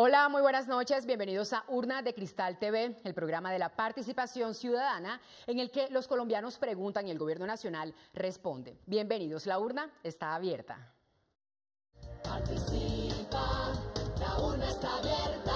Hola, muy buenas noches. Bienvenidos a Urna de Cristal TV, el programa de la participación ciudadana en el que los colombianos preguntan y el gobierno nacional responde. Bienvenidos, la urna está abierta. Participa, la urna está abierta.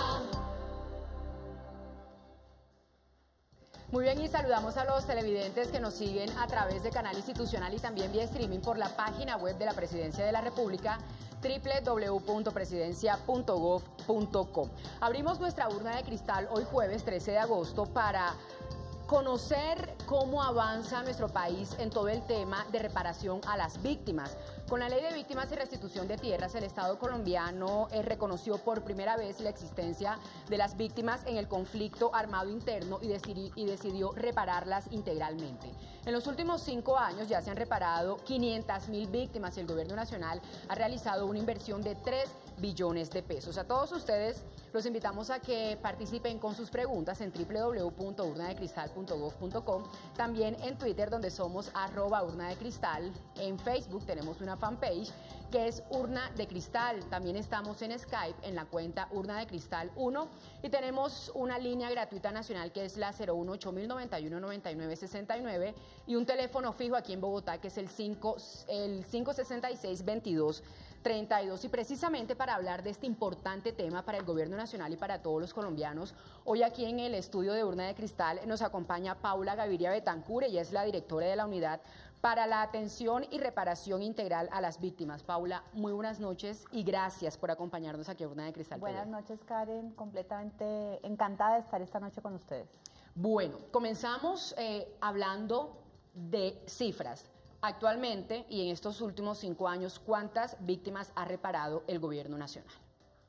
Muy bien, y saludamos a los televidentes que nos siguen a través de canal institucional y también vía streaming por la página web de la Presidencia de la República, www.presidencia.gov.co. Abrimos nuestra urna de cristal hoy jueves 13 de agosto para conocer cómo avanza nuestro país en todo el tema de reparación a las víctimas. Con la Ley de Víctimas y Restitución de Tierras, el Estado colombiano reconoció por primera vez la existencia de las víctimas en el conflicto armado interno y decidió repararlas integralmente. En los últimos 5 años ya se han reparado 500.000 víctimas y el gobierno nacional ha realizado una inversión de 3 billones de pesos. A todos ustedes los invitamos a que participen con sus preguntas en www.urnadecristal.gov.co, también en Twitter, donde somos @urnadecristal, en Facebook tenemos una fanpage que es Urna de Cristal, también estamos en Skype en la cuenta Urna de Cristal 1 y tenemos una línea gratuita nacional que es la 018-091-9969 y un teléfono fijo aquí en Bogotá que es el 566-2232. Y precisamente para hablar de este importante tema para el gobierno nacional y para todos los colombianos, hoy aquí en el estudio de Urna de Cristal nos acompaña Paula Gaviria Betancur. Ella es la directora de la Unidad para la Atención y Reparación Integral a las Víctimas. Paula, muy buenas noches y gracias por acompañarnos aquí a Urna de Cristal. Buenas noches, Karen, completamente encantada de estar esta noche con ustedes. Bueno, comenzamos hablando de cifras. Actualmente y en estos últimos 5 años, ¿cuántas víctimas ha reparado el gobierno nacional?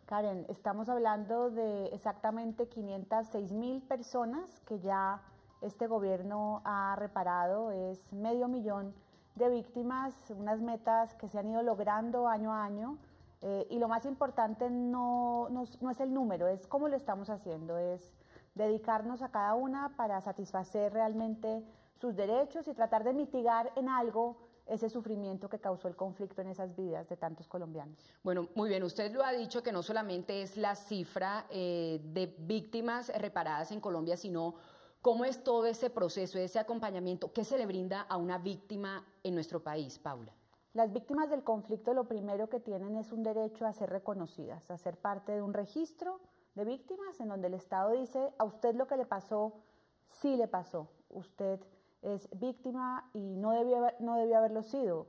Karen, estamos hablando de exactamente 506.000 personas que ya este gobierno ha reparado. Es 500.000 de víctimas, unas metas que se han ido logrando año a año. Y lo más importante no es el número, es cómo lo estamos haciendo, es dedicarnos a cada una para satisfacer realmente sus derechos y tratar de mitigar en algo ese sufrimiento que causó el conflicto en esas vidas de tantos colombianos. Bueno, muy bien, usted lo ha dicho que no solamente es la cifra de víctimas reparadas en Colombia, sino cómo es todo ese proceso, ese acompañamiento, ¿qué se le brinda a una víctima en nuestro país, Paula? Las víctimas del conflicto lo primero que tienen es un derecho a ser reconocidas, a ser parte de un registro de víctimas en donde el Estado dice a usted lo que le pasó, sí le pasó, usted es víctima y no debió haberlo sido.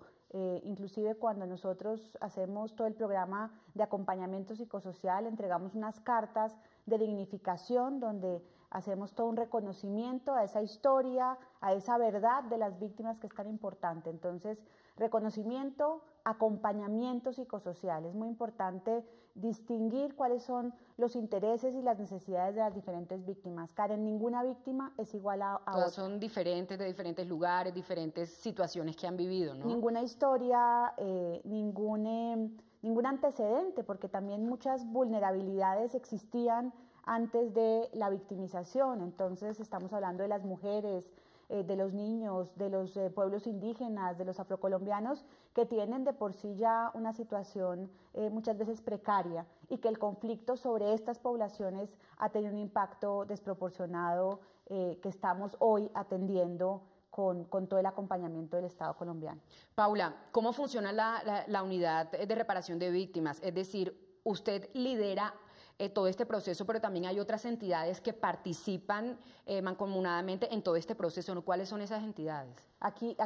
Inclusive cuando nosotros hacemos todo el programa de acompañamiento psicosocial, entregamos unas cartas de dignificación donde hacemos todo un reconocimiento a esa historia, a esa verdad de las víctimas que es tan importante. Entonces, reconocimiento, acompañamiento psicosocial. Es muy importante distinguir cuáles son los intereses y las necesidades de las diferentes víctimas. Karen, ninguna víctima es igual a Todas otra. son diferentes, de diferentes lugares, diferentes situaciones que han vivido, ¿no? Ninguna historia, ningún antecedente, porque también muchas vulnerabilidades existían antes de la victimización. Entonces estamos hablando de las mujeres, de los niños, de los pueblos indígenas, de los afrocolombianos, que tienen de por sí ya una situación muchas veces precaria y que el conflicto sobre estas poblaciones ha tenido un impacto desproporcionado que estamos hoy atendiendo con todo el acompañamiento del Estado colombiano. Paula, ¿cómo funciona la unidad de reparación de víctimas? Es decir, usted lidera todo este proceso, pero también hay otras entidades que participan mancomunadamente en todo este proceso, ¿no? ¿Cuáles son esas entidades? Aquí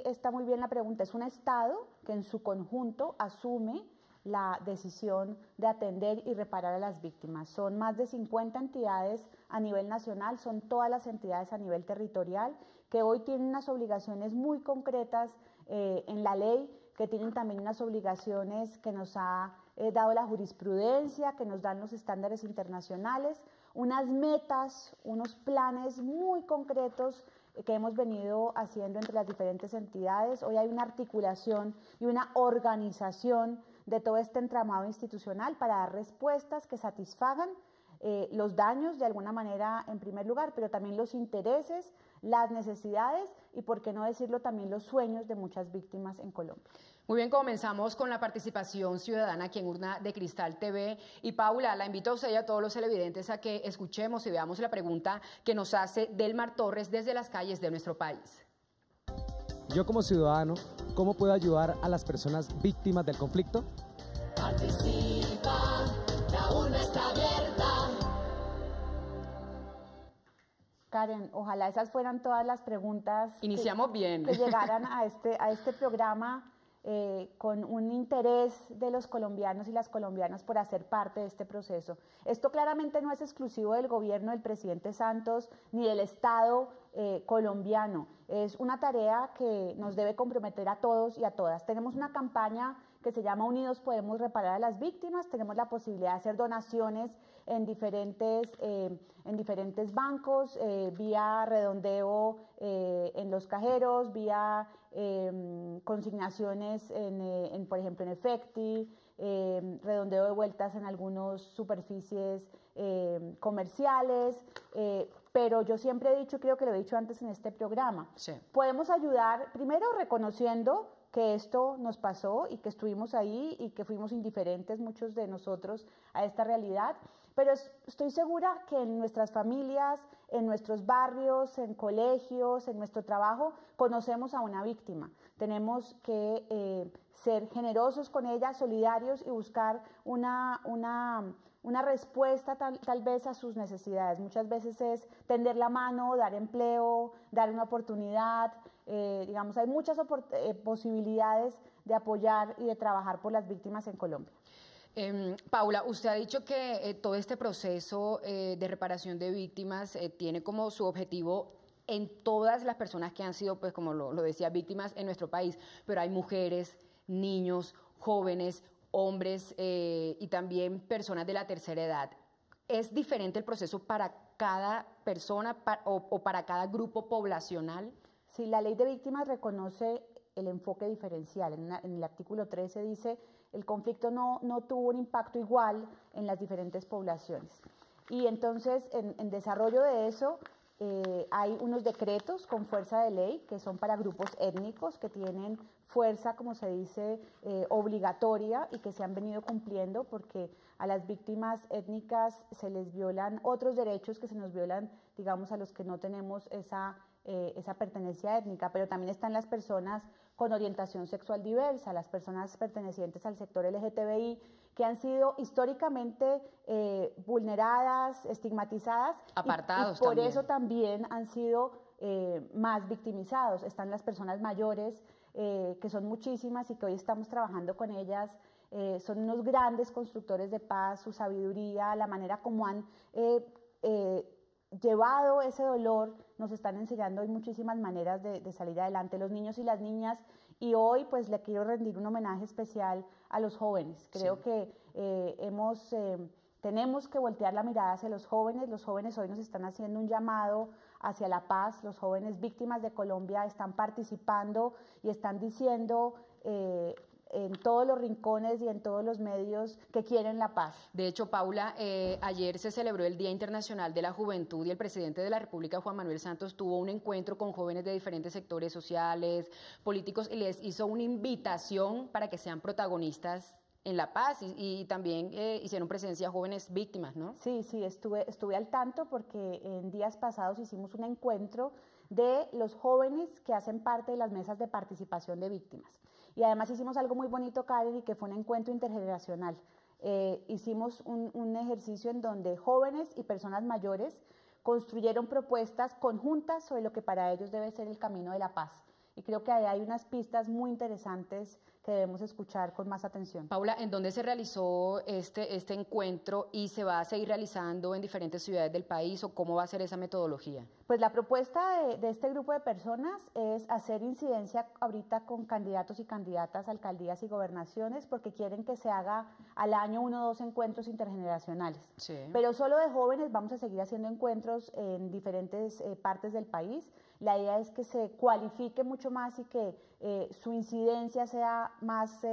está muy bien la pregunta. Es un Estado que en su conjunto asume la decisión de atender y reparar a las víctimas. Son más de 50 entidades a nivel nacional, son todas las entidades a nivel territorial que hoy tienen unas obligaciones muy concretas en la ley, que tienen también unas obligaciones que nos ha dado la jurisprudencia, que nos dan los estándares internacionales, unas metas, unos planes muy concretos que hemos venido haciendo entre las diferentes entidades. Hoy hay una articulación y una organización de todo este entramado institucional para dar respuestas que satisfagan los daños de alguna manera en primer lugar, pero también los intereses las necesidades y, por qué no decirlo, también los sueños de muchas víctimas en Colombia. Muy bien, comenzamos con la participación ciudadana aquí en Urna de Cristal TV. Y Paula, la invito a usted y a todos los televidentes a que escuchemos y veamos la pregunta que nos hace Delmar Torres desde las calles de nuestro país. Yo como ciudadano, ¿cómo puedo ayudar a las personas víctimas del conflicto? Participa, la urna está abierta. Karen, ojalá esas fueran todas las preguntas. Iniciamos bien. Que llegaran a este programa con un interés de los colombianos y las colombianas por hacer parte de este proceso. Esto claramente no es exclusivo del gobierno del presidente Santos ni del Estado colombiano. Es una tarea que nos debe comprometer a todos y a todas. Tenemos una campaña que se llama Unidos Podemos Reparar a las Víctimas. Tenemos la posibilidad de hacer donaciones en diferentes bancos, vía redondeo en los cajeros, vía consignaciones por ejemplo, en Efecti, redondeo de vueltas en algunas superficies comerciales, pero yo siempre he dicho, creo que lo he dicho antes en este programa, sí, podemos ayudar primero reconociendo que esto nos pasó y que estuvimos ahí y que fuimos indiferentes muchos de nosotros a esta realidad, pero estoy segura que en nuestras familias, en nuestros barrios, en colegios, en nuestro trabajo, conocemos a una víctima. Tenemos que ser generosos con ella, solidarios y buscar una respuesta tal vez a sus necesidades. Muchas veces es tender la mano, dar empleo, dar una oportunidad. Digamos, hay muchas posibilidades de apoyar y de trabajar por las víctimas en Colombia. Paula, usted ha dicho que todo este proceso de reparación de víctimas tiene como su objetivo en todas las personas que han sido, pues como lo decía, víctimas en nuestro país, pero hay mujeres, niños, jóvenes, hombres y también personas de la tercera edad. ¿Es diferente el proceso para cada persona o para cada grupo poblacional? Sí, la ley de víctimas reconoce el enfoque diferencial. En el artículo 13 dice el conflicto no tuvo un impacto igual en las diferentes poblaciones. Y entonces, en desarrollo de eso, hay unos decretos con fuerza de ley que son para grupos étnicos que tienen fuerza, como se dice, obligatoria y que se han venido cumpliendo porque a las víctimas étnicas se les violan otros derechos que se nos violan, digamos, a los que no tenemos esa pertenencia étnica, pero también están las personas con orientación sexual diversa, las personas pertenecientes al sector LGTBI, que han sido históricamente vulneradas, estigmatizadas, apartados y por también. Eso también han sido más victimizados. Están las personas mayores, que son muchísimas y que hoy estamos trabajando con ellas. Son unos grandes constructores de paz, su sabiduría, la manera como han llevado ese dolor, nos están enseñando hoy muchísimas maneras de salir adelante, los niños y las niñas, y hoy pues le quiero rendir un homenaje especial a los jóvenes. Creo sí. que tenemos que voltear la mirada hacia los jóvenes hoy nos están haciendo un llamado hacia la paz, los jóvenes víctimas de Colombia están participando y están diciendo en todos los rincones y en todos los medios que quieren la paz. De hecho, Paula, ayer se celebró el Día Internacional de la Juventud y el presidente de la República, Juan Manuel Santos, tuvo un encuentro con jóvenes de diferentes sectores sociales, políticos, y les hizo una invitación para que sean protagonistas en la paz y también hicieron presencia jóvenes víctimas, ¿no? Sí, estuve al tanto porque en días pasados hicimos un encuentro de los jóvenes que hacen parte de las mesas de participación de víctimas. Y además hicimos algo muy bonito, Karen, y que fue un encuentro intergeneracional. Hicimos un ejercicio en donde jóvenes y personas mayores construyeron propuestas conjuntas sobre lo que para ellos debe ser el camino de la paz. Y creo que ahí hay unas pistas muy interesantes que debemos escuchar con más atención. Paula, ¿en dónde se realizó este encuentro y se va a seguir realizando en diferentes ciudades del país o cómo va a ser esa metodología? Pues la propuesta de este grupo de personas es hacer incidencia ahorita con candidatos y candidatas a alcaldías y gobernaciones porque quieren que se haga al año 1 o 2 encuentros intergeneracionales. Sí. Pero solo de jóvenes vamos a seguir haciendo encuentros en diferentes partes del país. La idea es que se cualifique mucho más y que su incidencia sea más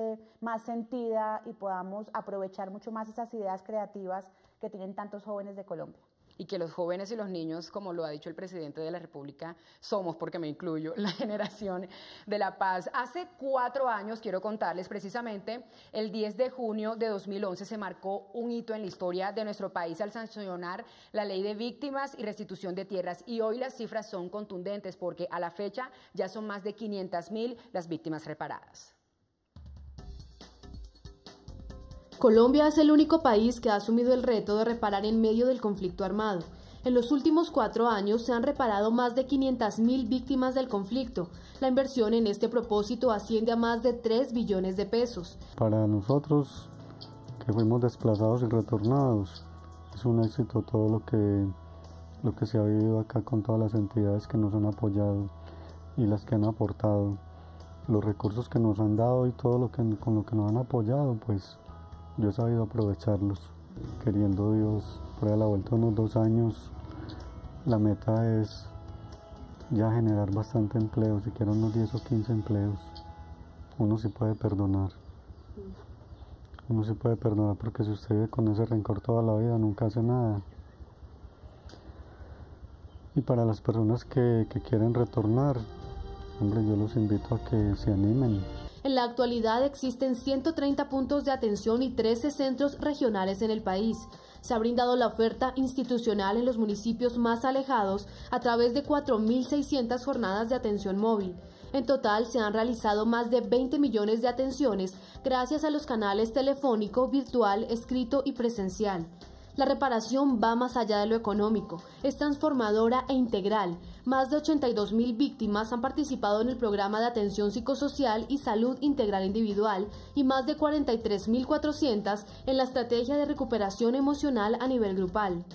sentida y podamos aprovechar mucho más esas ideas creativas que tienen tantos jóvenes de Colombia. y que los jóvenes y los niños, como lo ha dicho el presidente de la República, somos, porque me incluyo, la generación de la paz. Hace 4 años, quiero contarles precisamente, el 10 de junio de 2011 se marcó un hito en la historia de nuestro país al sancionar la ley de víctimas y restitución de tierras, y hoy las cifras son contundentes porque a la fecha ya son más de 500.000 las víctimas reparadas. Colombia es el único país que ha asumido el reto de reparar en medio del conflicto armado. En los últimos 4 años se han reparado más de 500.000 víctimas del conflicto. La inversión en este propósito asciende a más de 3 billones de pesos. Para nosotros, que fuimos desplazados y retornados, es un éxito todo lo que se ha vivido acá con todas las entidades que nos han apoyado y las que han aportado. Los recursos que nos han dado y todo con lo que nos han apoyado, pues yo he sabido aprovecharlos. Queriendo Dios, por ahí a la vuelta de unos 2 años, la meta es ya generar bastante empleo, siquiera unos 10 o 15 empleos. Uno sí puede perdonar. Uno sí puede perdonar porque si usted vive con ese rencor toda la vida, nunca hace nada. Y para las personas que quieren retornar, hombre, yo los invito a que se animen. En la actualidad existen 130 puntos de atención y 13 centros regionales en el país. Se ha brindado la oferta institucional en los municipios más alejados a través de 4.600 jornadas de atención móvil. En total se han realizado más de 20 millones de atenciones gracias a los canales telefónico, virtual, escrito y presencial. La reparación va más allá de lo económico, es transformadora e integral. Más de 82.000 víctimas han participado en el programa de atención psicosocial y salud integral individual y más de 43.400 en la estrategia de recuperación emocional a nivel grupal.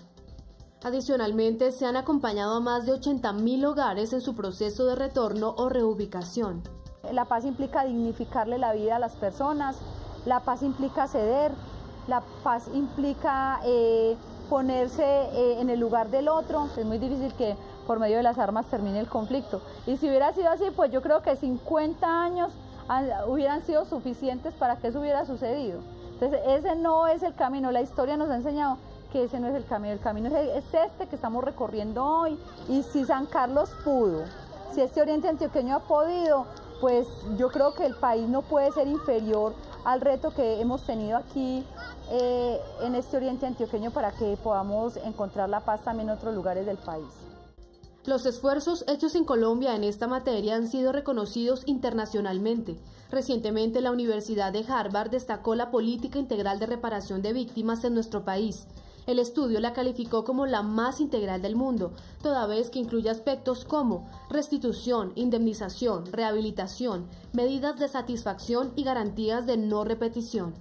Adicionalmente, se han acompañado a más de 80.000 hogares en su proceso de retorno o reubicación. La paz implica dignificarle la vida a las personas, la paz implica ceder, la paz implica ponerse en el lugar del otro. Es muy difícil que por medio de las armas termine el conflicto. Y si hubiera sido así, pues yo creo que 50 años hubieran sido suficientes para que eso hubiera sucedido. Entonces ese no es el camino. La historia nos ha enseñado que ese no es el camino es este que estamos recorriendo hoy. Y si San Carlos pudo, si este Oriente Antioqueño ha podido, pues yo creo que el país no puede ser inferior al reto que hemos tenido aquí en este Oriente Antioqueño para que podamos encontrar la paz también en otros lugares del país. Los esfuerzos hechos en Colombia en esta materia han sido reconocidos internacionalmente. Recientemente, la Universidad de Harvard destacó la política integral de reparación de víctimas en nuestro país. El estudio la calificó como la más integral del mundo, toda vez que incluye aspectos como restitución, indemnización, rehabilitación, medidas de satisfacción y garantías de no repetición.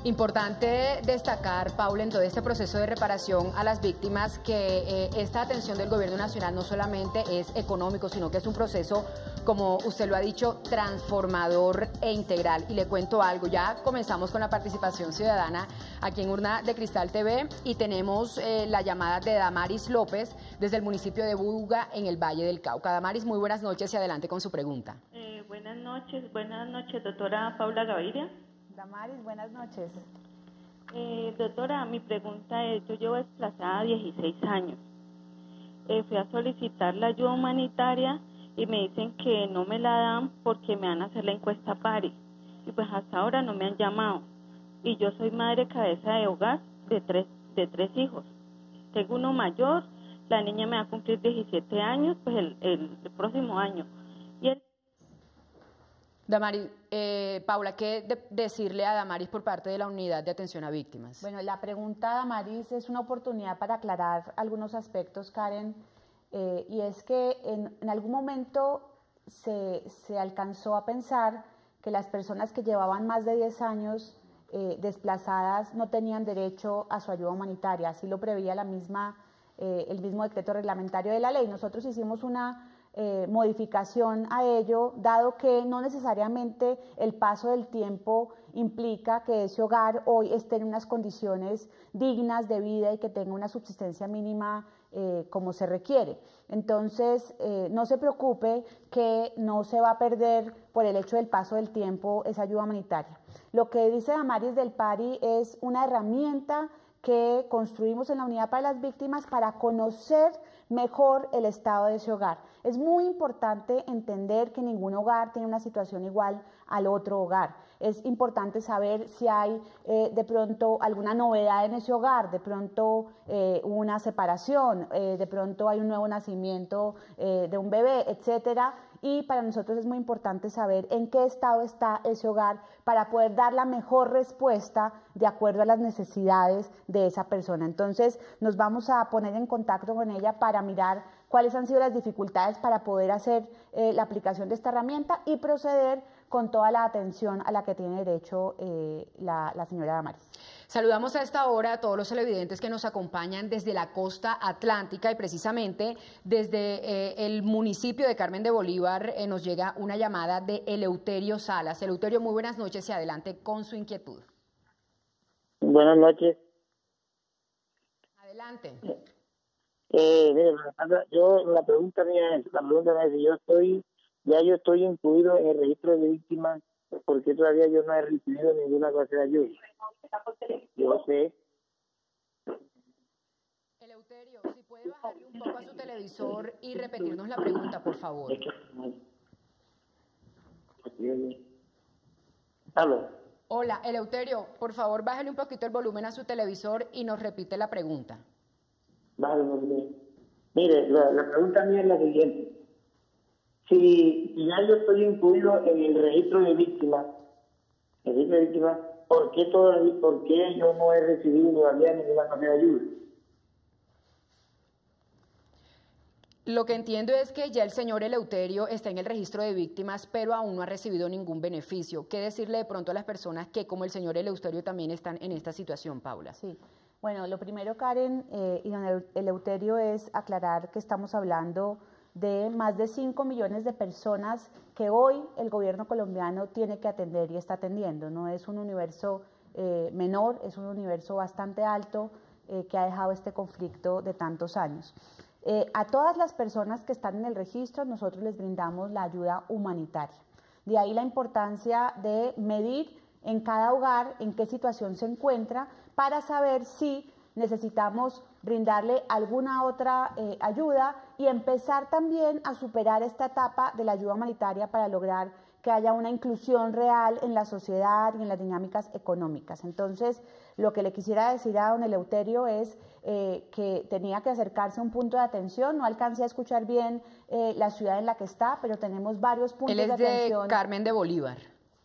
Importante destacar, Paula, en todo este proceso de reparación a las víctimas que esta atención del Gobierno Nacional no solamente es económico, sino que es un proceso, como usted lo ha dicho, transformador e integral. Y le cuento algo, ya comenzamos con la participación ciudadana aquí en Urna de Cristal TV y tenemos la llamada de Damaris López desde el municipio de Buga en el Valle del Cauca. Damaris, muy buenas noches y adelante con su pregunta. Buenas noches, doctora Paula Gaviria. Damaris, buenas noches. Doctora, mi pregunta es, yo llevo desplazada 16 años. Fui a solicitar la ayuda humanitaria y me dicen que no me la dan porque me van a hacer la encuesta PARI. Y pues hasta ahora no me han llamado. Y yo soy madre cabeza de hogar de tres hijos. Tengo uno mayor, la niña me va a cumplir 17 años, pues el próximo año. Y Damaris, Paula, ¿qué decirle a Damaris por parte de la Unidad de Atención a Víctimas? Bueno, la pregunta, Damaris, es una oportunidad para aclarar algunos aspectos, Karen, y es que en algún momento se alcanzó a pensar que las personas que llevaban más de 10 años desplazadas no tenían derecho a su ayuda humanitaria, así lo preveía el mismo decreto reglamentario de la ley. Nosotros hicimos una modificación a ello, dado que no necesariamente el paso del tiempo implica que ese hogar hoy esté en unas condiciones dignas de vida y que tenga una subsistencia mínima como se requiere. Entonces, no se preocupe que no se va a perder por el hecho del paso del tiempo esa ayuda humanitaria. Lo que dice Damaris del PARI es una herramienta que construimos en la Unidad para las Víctimas para conocer mejor el estado de ese hogar. Es muy importante entender que ningún hogar tiene una situación igual al otro hogar. Es importante saber si hay de pronto alguna novedad en ese hogar, de pronto una separación, de pronto hay un nuevo nacimiento de un bebé, etcétera. Y para nosotros es muy importante saber en qué estado está ese hogar para poder dar la mejor respuesta de acuerdo a las necesidades de esa persona. Entonces nos vamos a poner en contacto con ella para mirar cuáles han sido las dificultades para poder hacer la aplicación de esta herramienta y proceder con toda la atención a la que tiene derecho la señora Damaris. Saludamos a esta hora a todos los televidentes que nos acompañan desde la costa atlántica y precisamente desde el municipio de Carmen de Bolívar nos llega una llamada de Eleuterio Salas. Eleuterio, muy buenas noches y adelante con su inquietud. Buenas noches. Adelante. Mire, la pregunta mía es yo estoy incluido en el registro de víctimas, porque todavía yo no he recibido ninguna clase de ayuda. Yo sé. Eleuterio, si puede bajarle un poco a su televisor y repetirnos la pregunta, por favor. ¿Aló? Hola, Eleuterio, por favor, bájale un poquito el volumen a su televisor y nos repite la pregunta. Mire, la pregunta mía es la siguiente. Si ya yo estoy incluido en el registro de víctimas, ¿por qué yo no he recibido todavía ninguna clase de ayuda? Lo que entiendo es que ya el señor Eleuterio está en el registro de víctimas, pero aún no ha recibido ningún beneficio. ¿Qué decirle de pronto a las personas que, como el señor Eleuterio, también están en esta situación, Paula? Sí. Bueno, lo primero, Karen y don Eleuterio, es aclarar que estamos hablando de más de 5 millones de personas que hoy el gobierno colombiano tiene que atender y está atendiendo. No es un universo menor, es un universo bastante alto que ha dejado este conflicto de tantos años. A todas las personas que están en el registro nosotros les brindamos la ayuda humanitaria. De ahí la importancia de medir en cada hogar en qué situación se encuentra para saber si necesitamos brindarle alguna otra ayuda y empezar también a superar esta etapa de la ayuda humanitaria para lograr que haya una inclusión real en la sociedad y en las dinámicas económicas. Entonces, lo que le quisiera decir a don Eleuterio es que tenía que acercarse a un punto de atención. No alcancé a escuchar bien la ciudad en la que está, pero tenemos varios puntos de atención. Él es de Carmen de Bolívar.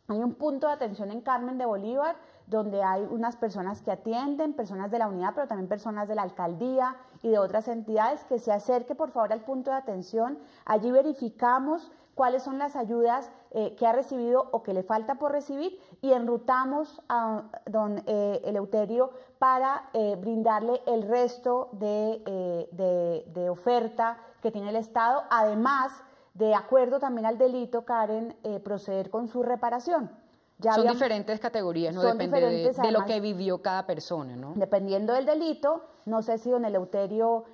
Hay un punto de atención en Carmen de Bolívar donde hay unas personas que atienden, personas de la unidad, pero también personas de la alcaldía y de otras entidades, que se acerque por favor al punto de atención. Allí verificamos cuáles son las ayudas que ha recibido o que le falta por recibir y enrutamos a don Eleuterio para brindarle el resto de oferta que tiene el Estado, además de acuerdo también al delito, Karen, proceder con su reparación. Son diferentes categorías, ¿no? Depende de lo que vivió cada persona, ¿no? Dependiendo del delito, no sé si don Eleuterio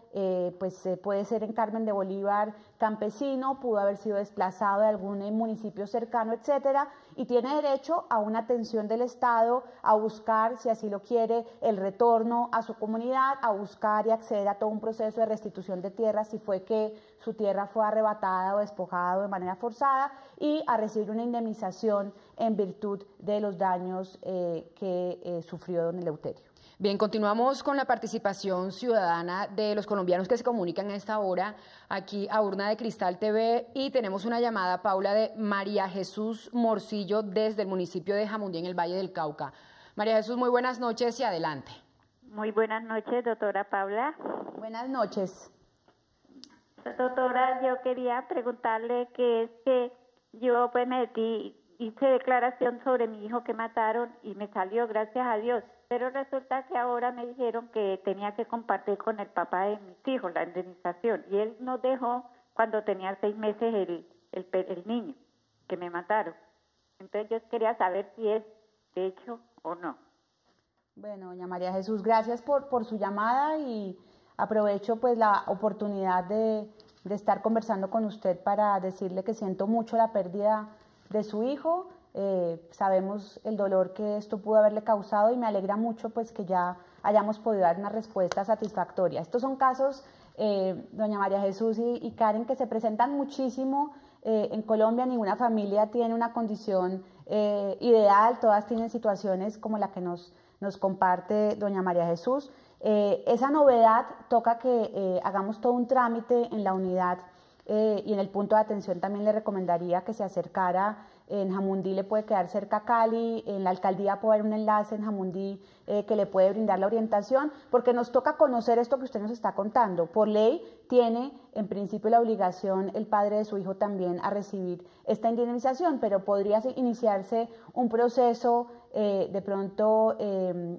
puede ser en Carmen de Bolívar campesino, pudo haber sido desplazado de algún municipio cercano, etcétera, y tiene derecho a una atención del Estado, a buscar, si así lo quiere, el retorno a su comunidad, a buscar y acceder a todo un proceso de restitución de tierra si fue que su tierra fue arrebatada o despojada de manera forzada, y a recibir una indemnización en virtud de los daños que sufrió don Eleuterio. Bien, continuamos con la participación ciudadana de los colombianos que se comunican a esta hora aquí a Urna de Cristal TV y tenemos una llamada, Paula, de María Jesús Morcillo desde el municipio de Jamundí en el Valle del Cauca. María Jesús, muy buenas noches y adelante. Muy buenas noches, doctora Paula. Buenas noches. Doctora, yo quería preguntarle que es que yo pues hice declaración sobre mi hijo que mataron y me salió, gracias a Dios. Pero resulta que ahora me dijeron que tenía que compartir con el papá de mis hijos la indemnización. Y él nos dejó cuando tenía 6 meses el niño que me mataron. Entonces yo quería saber si es de hecho o no. Bueno, doña María Jesús, gracias por su llamada y aprovecho pues la oportunidad de estar conversando con usted para decirle que siento mucho la pérdida de su hijo. Sabemos el dolor que esto pudo haberle causado y me alegra mucho pues que ya hayamos podido dar una respuesta satisfactoria. Estos son casos, doña María Jesús y Karen, que se presentan muchísimo en Colombia. Ninguna familia tiene una condición ideal, todas tienen situaciones como la que nos comparte doña María Jesús. Esa novedad toca que hagamos todo un trámite en la unidad y en el punto de atención también le recomendaría que se acercara. En Jamundí le puede quedar cerca a Cali, en la alcaldía puede haber un enlace en Jamundí que le puede brindar la orientación, porque nos toca conocer esto que usted nos está contando. Por ley tiene en principio la obligación el padre de su hijo también a recibir esta indemnización, pero podría iniciarse un proceso de pronto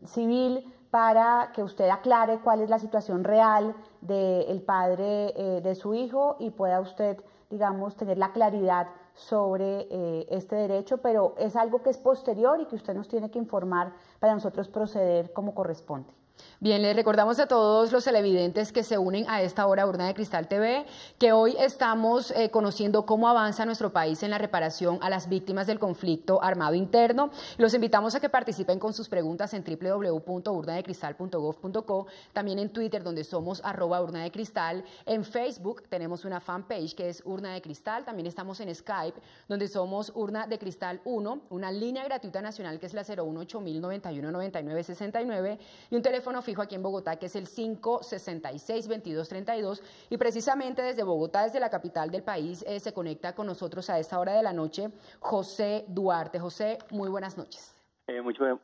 civil para que usted aclare cuál es la situación real del padre de su hijo y pueda usted, digamos, tener la claridad sobre este derecho, pero es algo que es posterior y que usted nos tiene que informar para nosotros proceder como corresponde. Bien, les recordamos a todos los televidentes que se unen a esta hora Urna de Cristal TV, que hoy estamos conociendo cómo avanza nuestro país en la reparación a las víctimas del conflicto armado interno. Los invitamos a que participen con sus preguntas en www.urnadecristal.gov.co, también en Twitter, donde somos @urnadecristal, en Facebook tenemos una fanpage que es Urna de Cristal, también estamos en Skype, donde somos Urna de Cristal 1, una línea gratuita nacional que es la 018-099-9969 y un teléfono fijo aquí en Bogotá que es el 566-2232 y precisamente desde Bogotá, desde la capital del país, se conecta con nosotros a esta hora de la noche José Duarte. José, muy buenas noches.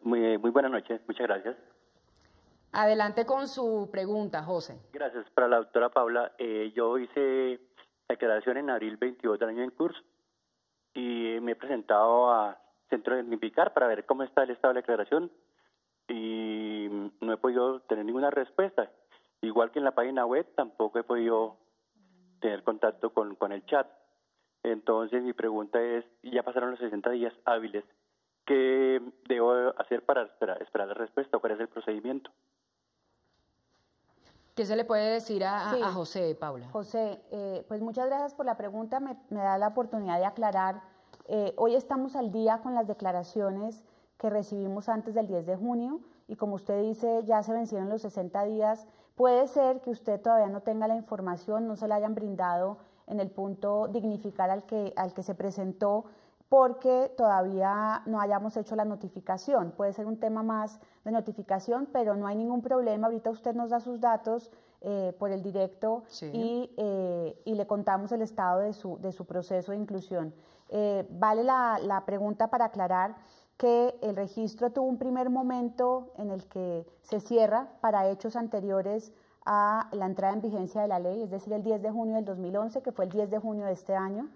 Muy buenas noches, muchas gracias. Adelante con su pregunta, José. Gracias. Para la doctora Paula, yo hice declaración en abril 22 del año en curso y me he presentado a Centro de Dignificar para ver cómo está el estado de la declaración y no he podido tener ninguna respuesta. Igual que en la página web, tampoco he podido tener contacto con el chat. Entonces, mi pregunta es, ya pasaron los 60 días hábiles, ¿qué debo hacer para esperar la respuesta? ¿Cuál es el procedimiento? ¿Qué se le puede decir a José, Paula? José, pues muchas gracias por la pregunta, me da la oportunidad de aclarar. Hoy estamos al día con las declaraciones que recibimos antes del 10 de junio y como usted dice, ya se vencieron los 60 días. Puede ser que usted todavía no tenga la información, no se la hayan brindado en el punto dignificar al que se presentó porque todavía no hayamos hecho la notificación. Puede ser un tema más de notificación, pero no hay ningún problema. Ahorita usted nos da sus datos por el directo y le contamos el estado de su proceso de inclusión. Vale la pregunta para aclarar que el registro tuvo un primer momento en el que se cierra para hechos anteriores a la entrada en vigencia de la ley, es decir, el 10 de junio del 2011, que fue el 10 de junio de este año.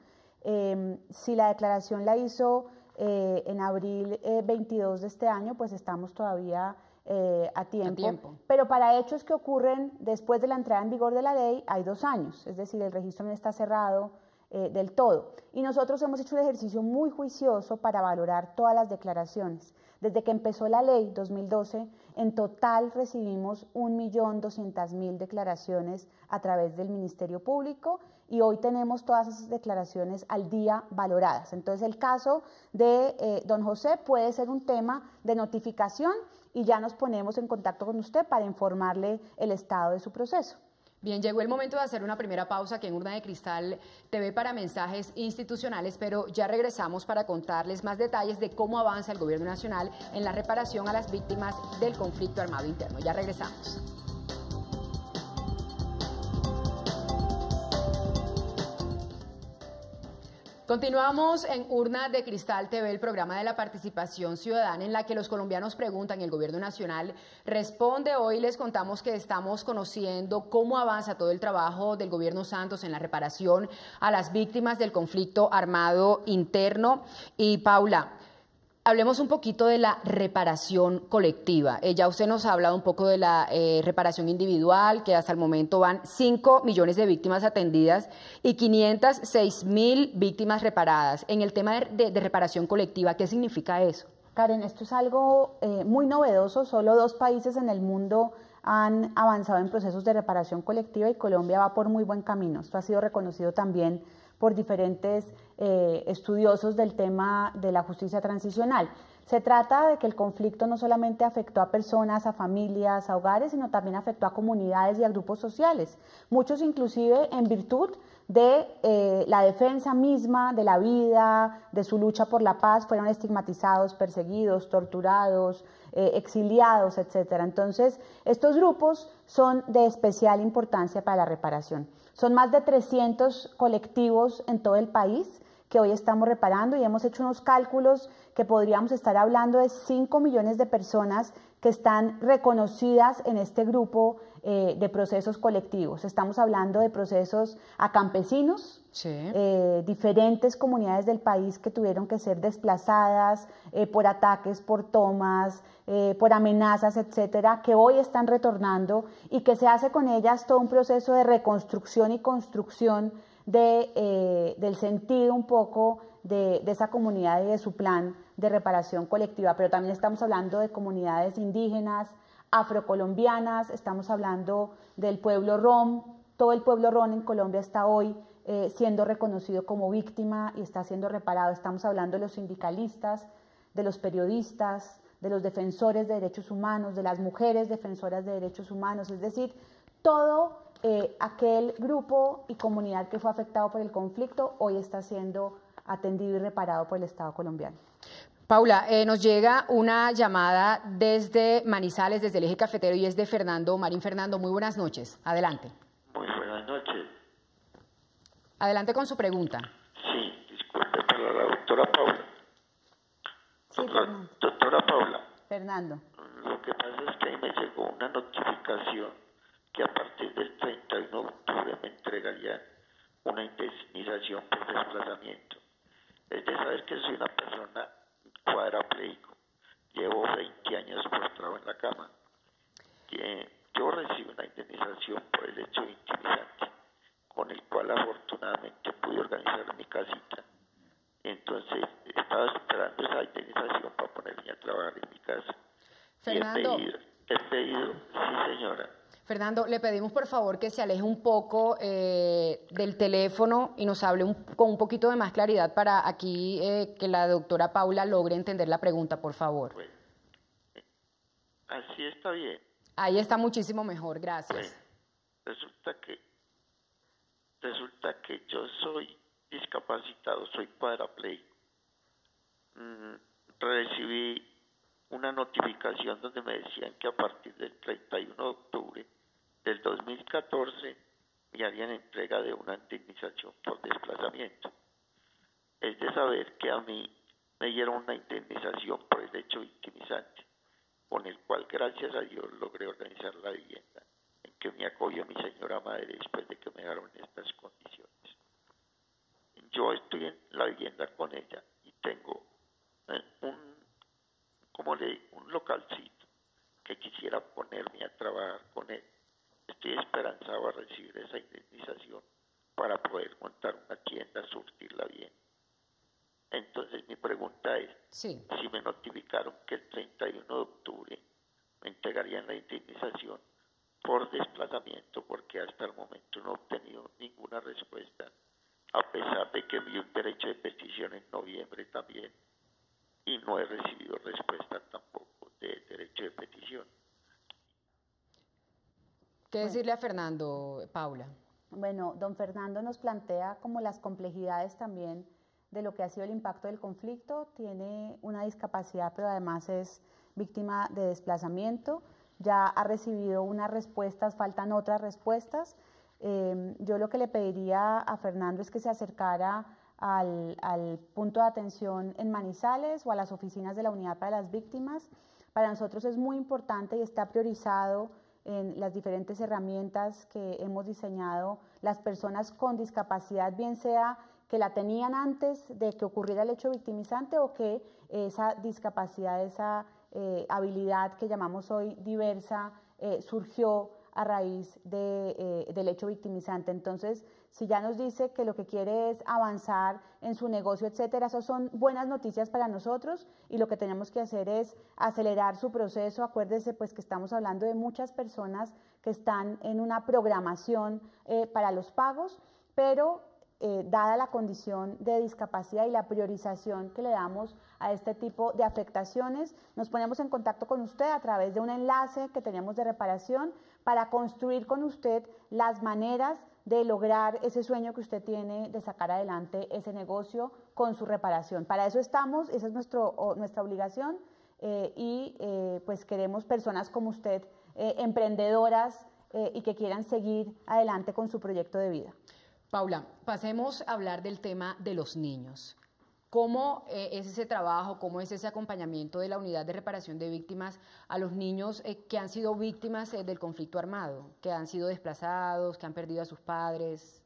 Si la declaración la hizo en abril 22 de este año, pues estamos todavía a tiempo. Pero para hechos que ocurren después de la entrada en vigor de la ley hay 2 años, es decir, el registro no está cerrado del todo. Y nosotros hemos hecho un ejercicio muy juicioso para valorar todas las declaraciones. Desde que empezó la ley 2012, en total recibimos 1.200.000 declaraciones a través del Ministerio Público y hoy tenemos todas esas declaraciones al día valoradas. Entonces el caso de don José puede ser un tema de notificación y ya nos ponemos en contacto con usted para informarle el estado de su proceso. Bien, llegó el momento de hacer una primera pausa aquí en Urna de Cristal TV para mensajes institucionales, pero ya regresamos para contarles más detalles de cómo avanza el Gobierno Nacional en la reparación a las víctimas del conflicto armado interno. Ya regresamos. Continuamos en Urna de Cristal TV, el programa de la participación ciudadana en la que los colombianos preguntan y el Gobierno Nacional responde. Hoy les contamos que estamos conociendo cómo avanza todo el trabajo del Gobierno Santos en la reparación a las víctimas del conflicto armado interno. Y Paula, hablemos un poquito de la reparación colectiva. Ya usted nos ha hablado un poco de la reparación individual, que hasta el momento van 5 millones de víctimas atendidas y 506.000 víctimas reparadas. En el tema de reparación colectiva, ¿qué significa eso? Karen, esto es algo muy novedoso. Solo 2 países en el mundo han avanzado en procesos de reparación colectiva y Colombia va por muy buen camino. Esto ha sido reconocido también por diferentes estudiosos del tema de la justicia transicional. Se trata de que el conflicto no solamente afectó a personas, a familias, a hogares, sino también afectó a comunidades y a grupos sociales. Muchos inclusive en virtud de la defensa misma de la vida, de su lucha por la paz, fueron estigmatizados, perseguidos, torturados, exiliados, etc. Entonces, estos grupos son de especial importancia para la reparación. Son más de 300 colectivos en todo el país que hoy estamos reparando y hemos hecho unos cálculos que podríamos estar hablando de 5 millones de personas que están reconocidas en este grupo de procesos colectivos. Estamos hablando de procesos a campesinos, sí, diferentes comunidades del país que tuvieron que ser desplazadas por ataques, por tomas, por amenazas, etcétera, que hoy están retornando y que se hace con ellas todo un proceso de reconstrucción y construcción del sentido un poco de esa comunidad y de su plan de reparación colectiva. Pero también estamos hablando de comunidades indígenas, afrocolombianas, estamos hablando del pueblo rom. Todo el pueblo rom en Colombia está hoy siendo reconocido como víctima y está siendo reparado. Estamos hablando de los sindicalistas, de los periodistas, de los defensores de derechos humanos, de las mujeres defensoras de derechos humanos, es decir, todo aquel grupo y comunidad que fue afectado por el conflicto hoy está siendo atendido y reparado por el Estado colombiano. Paula, nos llega una llamada desde Manizales, desde el Eje Cafetero, y es de Fernando Marín. Fernando, muy buenas noches. Adelante. Muy buenas noches. Adelante con su pregunta. Sí, disculpe, para la doctora Paula. Sí, Fernando. Doctora Paula. Fernando. Lo que pasa es que ahí me llegó una notificación que a partir del 31 de octubre me entregarían una indemnización por desplazamiento. Es de saber que soy una persona cuadrapléjico, llevo 20 años postrado en la cama. Yo recibo una indemnización por el hecho victimizante, con el cual afortunadamente pude organizar mi casita. Entonces estaba esperando esa indemnización para ponerme a trabajar en mi casa. Fernando. He pedido, sí señora. Fernando, le pedimos por favor que se aleje un poco del teléfono y nos hable con un poquito de más claridad para aquí que la doctora Paula logre entender la pregunta, por favor. Bueno, así está bien. Ahí está muchísimo mejor, gracias. Bueno, resulta que yo soy discapacitado, soy cuadrapléjico. Recibí una notificación donde me decían que a partir del 31 de octubre del 2014 me harían entrega de una indemnización por desplazamiento. Es de saber que a mí me dieron una indemnización por el hecho victimizante, con el cual gracias a Dios logré organizar la vivienda en que me acogió mi señora madre después de que me dejaron en estas condiciones. Yo estoy en la vivienda con ella y tengo un localcito que quisiera ponerme a trabajar con él. Estoy esperanzado a recibir esa indemnización para poder montar una tienda, surtirla bien. Entonces mi pregunta es, si me notificaron que el 31 de octubre me entregarían la indemnización por desplazamiento, porque hasta el momento no he obtenido ninguna respuesta, a pesar de que vi un derecho de petición en noviembre también, y no he recibido respuesta tampoco de derecho de petición. ¿Qué decirle a Fernando, Paula? Bueno, don Fernando nos plantea como las complejidades también de lo que ha sido el impacto del conflicto. Tiene una discapacidad, pero además es víctima de desplazamiento. Ya ha recibido unas respuestas, faltan otras respuestas. Yo lo que le pediría a Fernando es que se acercara al punto de atención en Manizales o a las oficinas de la Unidad para las Víctimas. Para nosotros es muy importante y está priorizado en las diferentes herramientas que hemos diseñado las personas con discapacidad, bien sea que la tenían antes de que ocurriera el hecho victimizante o que esa discapacidad, esa habilidad que llamamos hoy diversa, surgió a raíz del hecho victimizante. Entonces, si ya nos dice que lo que quiere es avanzar en su negocio, etcétera, esas son buenas noticias para nosotros y lo que tenemos que hacer es acelerar su proceso. Acuérdese pues que estamos hablando de muchas personas que están en una programación para los pagos, pero dada la condición de discapacidad y la priorización que le damos a este tipo de afectaciones, nos ponemos en contacto con usted a través de un enlace que tenemos de reparación para construir con usted las maneras de lograr ese sueño que usted tiene de sacar adelante ese negocio con su reparación. Para eso estamos, esa es nuestra obligación pues queremos personas como usted, emprendedoras y que quieran seguir adelante con su proyecto de vida. Paula, pasemos a hablar del tema de los niños. ¿Cómo es ese trabajo, cómo es ese acompañamiento de la Unidad de Reparación de Víctimas a los niños que han sido víctimas del conflicto armado, que han sido desplazados, que han perdido a sus padres?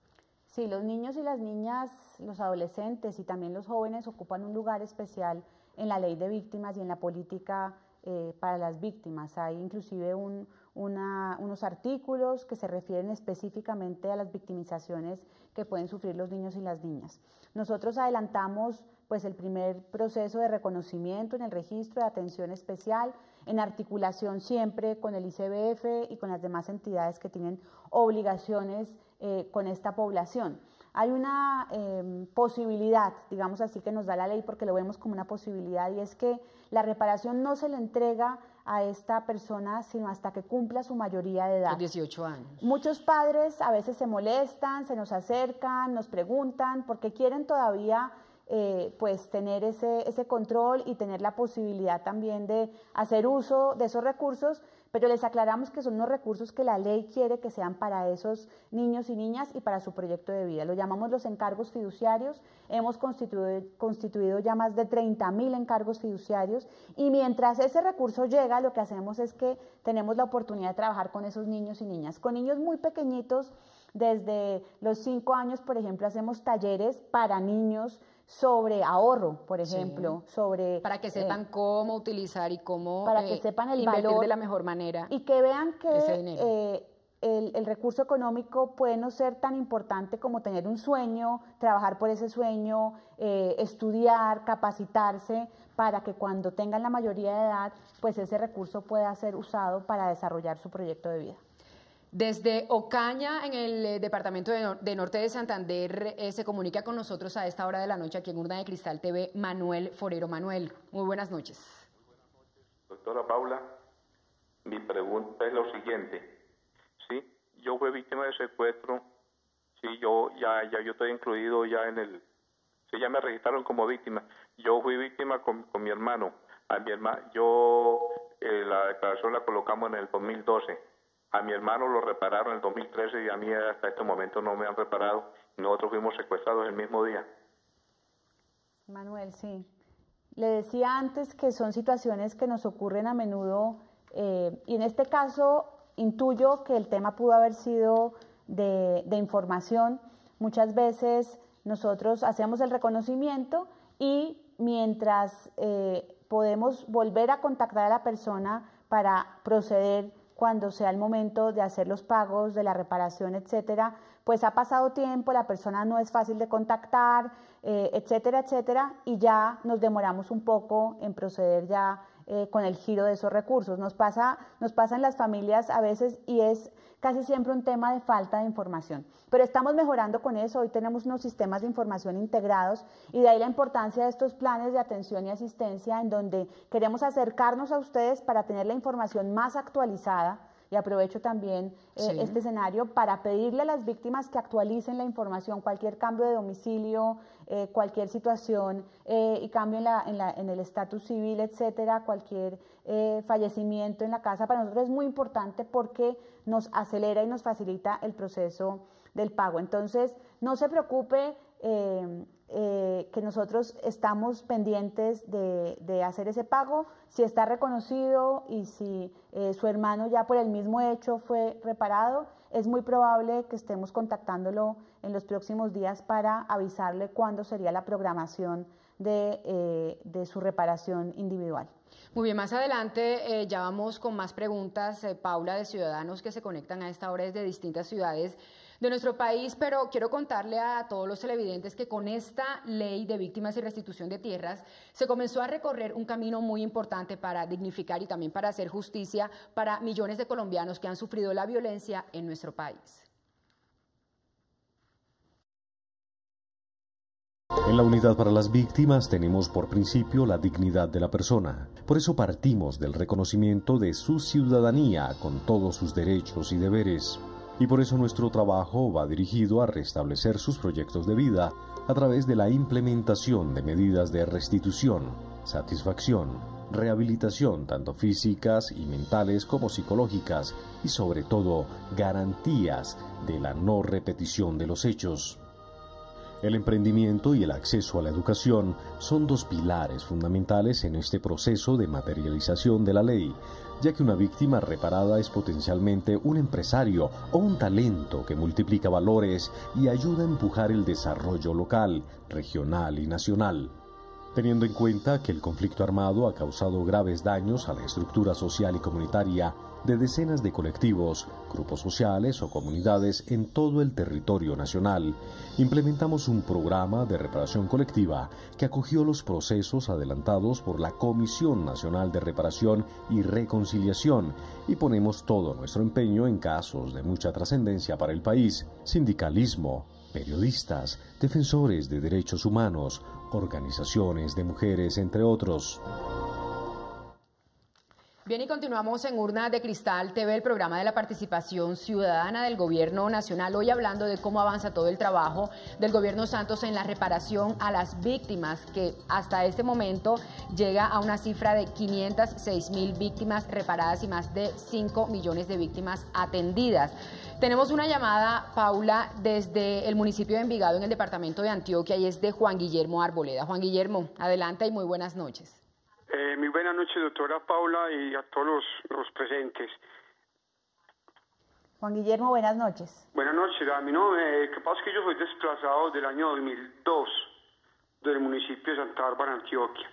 Sí, los niños y las niñas, los adolescentes y también los jóvenes ocupan un lugar especial en la ley de víctimas y en la política para las víctimas. Hay inclusive unos artículos que se refieren específicamente a las victimizaciones que pueden sufrir los niños y las niñas. Nosotros adelantamos pues el primer proceso de reconocimiento en el registro de atención especial, en articulación siempre con el ICBF y con las demás entidades que tienen obligaciones con esta población. Hay una posibilidad, digamos así, que nos da la ley porque lo vemos como una posibilidad, y es que la reparación no se le entrega a esta persona sino hasta que cumpla su mayoría de edad. Los 18 años. Muchos padres a veces se molestan, se nos acercan, nos preguntan porque quieren todavía pues tener ese control y tener la posibilidad también de hacer uso de esos recursos, pero les aclaramos que son unos recursos que la ley quiere que sean para esos niños y niñas y para su proyecto de vida. Lo llamamos los encargos fiduciarios. Hemos constituido ya más de 30.000 encargos fiduciarios, y mientras ese recurso llega, lo que hacemos es que tenemos la oportunidad de trabajar con esos niños y niñas. Con niños muy pequeñitos, desde los 5 años, por ejemplo, hacemos talleres para niños sobre ahorro, por ejemplo, sí, sobre... para que sepan cómo utilizar y cómo para que sepan el invertir valor de la mejor manera. Y que vean que el recurso económico puede no ser tan importante como tener un sueño, trabajar por ese sueño, estudiar, capacitarse, para que cuando tengan la mayoría de edad, pues ese recurso pueda ser usado para desarrollar su proyecto de vida. Desde Ocaña, en el departamento de Norte de Santander, se comunica con nosotros a esta hora de la noche aquí en Urna de Cristal TV, Manuel Forero. Manuel, muy buenas noches. Doctora Paula, mi pregunta es lo siguiente. Sí, yo fui víctima de secuestro. Sí, yo estoy incluido ya en el... Sí, ya me registraron como víctima. Yo fui víctima con mi hermano. A mi hermano, la declaración la colocamos en el 2012. A mi hermano lo repararon en el 2013 y a mí hasta este momento no me han reparado. Nosotros fuimos secuestrados el mismo día. Manuel, sí. Le decía antes que son situaciones que nos ocurren a menudo y en este caso intuyo que el tema pudo haber sido de información. Muchas veces nosotros hacemos el reconocimiento y mientras podemos volver a contactar a la persona para proceder cuando sea el momento de hacer los pagos de la reparación, etcétera, pues ha pasado tiempo, la persona no es fácil de contactar, etcétera, etcétera, y ya nos demoramos un poco en proceder ya con el giro de esos recursos. Nos pasa en las familias a veces y es casi siempre un tema de falta de información. Pero estamos mejorando con eso. Hoy tenemos unos sistemas de información integrados y de ahí la importancia de estos planes de atención y asistencia en donde queremos acercarnos a ustedes para tener la información más actualizada. Y aprovecho también este escenario para pedirle a las víctimas que actualicen la información, cualquier cambio de domicilio, cualquier situación y cambio en el estatus civil, etcétera, cualquier fallecimiento en la casa, para nosotros es muy importante porque nos acelera y nos facilita el proceso del pago. Entonces, no se preocupe, que nosotros estamos pendientes de hacer ese pago. Si está reconocido y si su hermano ya por el mismo hecho fue reparado, es muy probable que estemos contactándolo en los próximos días para avisarle cuándo sería la programación de su reparación individual. Muy bien, más adelante ya vamos con más preguntas, Paula, de ciudadanos que se conectan a esta hora desde distintas ciudades de nuestro país, pero quiero contarle a todos los televidentes que con esta ley de víctimas y restitución de tierras se comenzó a recorrer un camino muy importante para dignificar y también para hacer justicia para millones de colombianos que han sufrido la violencia en nuestro país. En la Unidad para las Víctimas tenemos por principio la dignidad de la persona. Por eso partimos del reconocimiento de su ciudadanía con todos sus derechos y deberes. Y por eso nuestro trabajo va dirigido a restablecer sus proyectos de vida a través de la implementación de medidas de restitución, satisfacción, rehabilitación tanto físicas y mentales como psicológicas y sobre todo garantías de la no repetición de los hechos. El emprendimiento y el acceso a la educación son dos pilares fundamentales en este proceso de materialización de la ley, ya que una víctima reparada es potencialmente un empresario o un talento que multiplica valores y ayuda a empujar el desarrollo local, regional y nacional. Teniendo en cuenta que el conflicto armado ha causado graves daños a la estructura social y comunitaria de decenas de colectivos, grupos sociales o comunidades en todo el territorio nacional, implementamos un programa de reparación colectiva que acogió los procesos adelantados por la Comisión Nacional de Reparación y Reconciliación y ponemos todo nuestro empeño en casos de mucha trascendencia para el país: sindicalismo, periodistas, defensores de derechos humanos, organizaciones de mujeres, entre otros. Bien, y continuamos en Urnas de Cristal TV, el programa de la participación ciudadana del Gobierno Nacional, hoy hablando de cómo avanza todo el trabajo del Gobierno Santos en la reparación a las víctimas, que hasta este momento llega a una cifra de 506.000 víctimas reparadas y más de 5 millones de víctimas atendidas. Tenemos una llamada, Paula, desde el municipio de Envigado, en el departamento de Antioquia, y es de Juan Guillermo Arboleda. Juan Guillermo, adelante y muy buenas noches. Muy buenas noches, doctora Paula, y a todos los presentes. Juan Guillermo, buenas noches. Buenas noches. A mí no, que pasa es que yo soy desplazado del año 2002 del municipio de Santa Bárbara, Antioquia.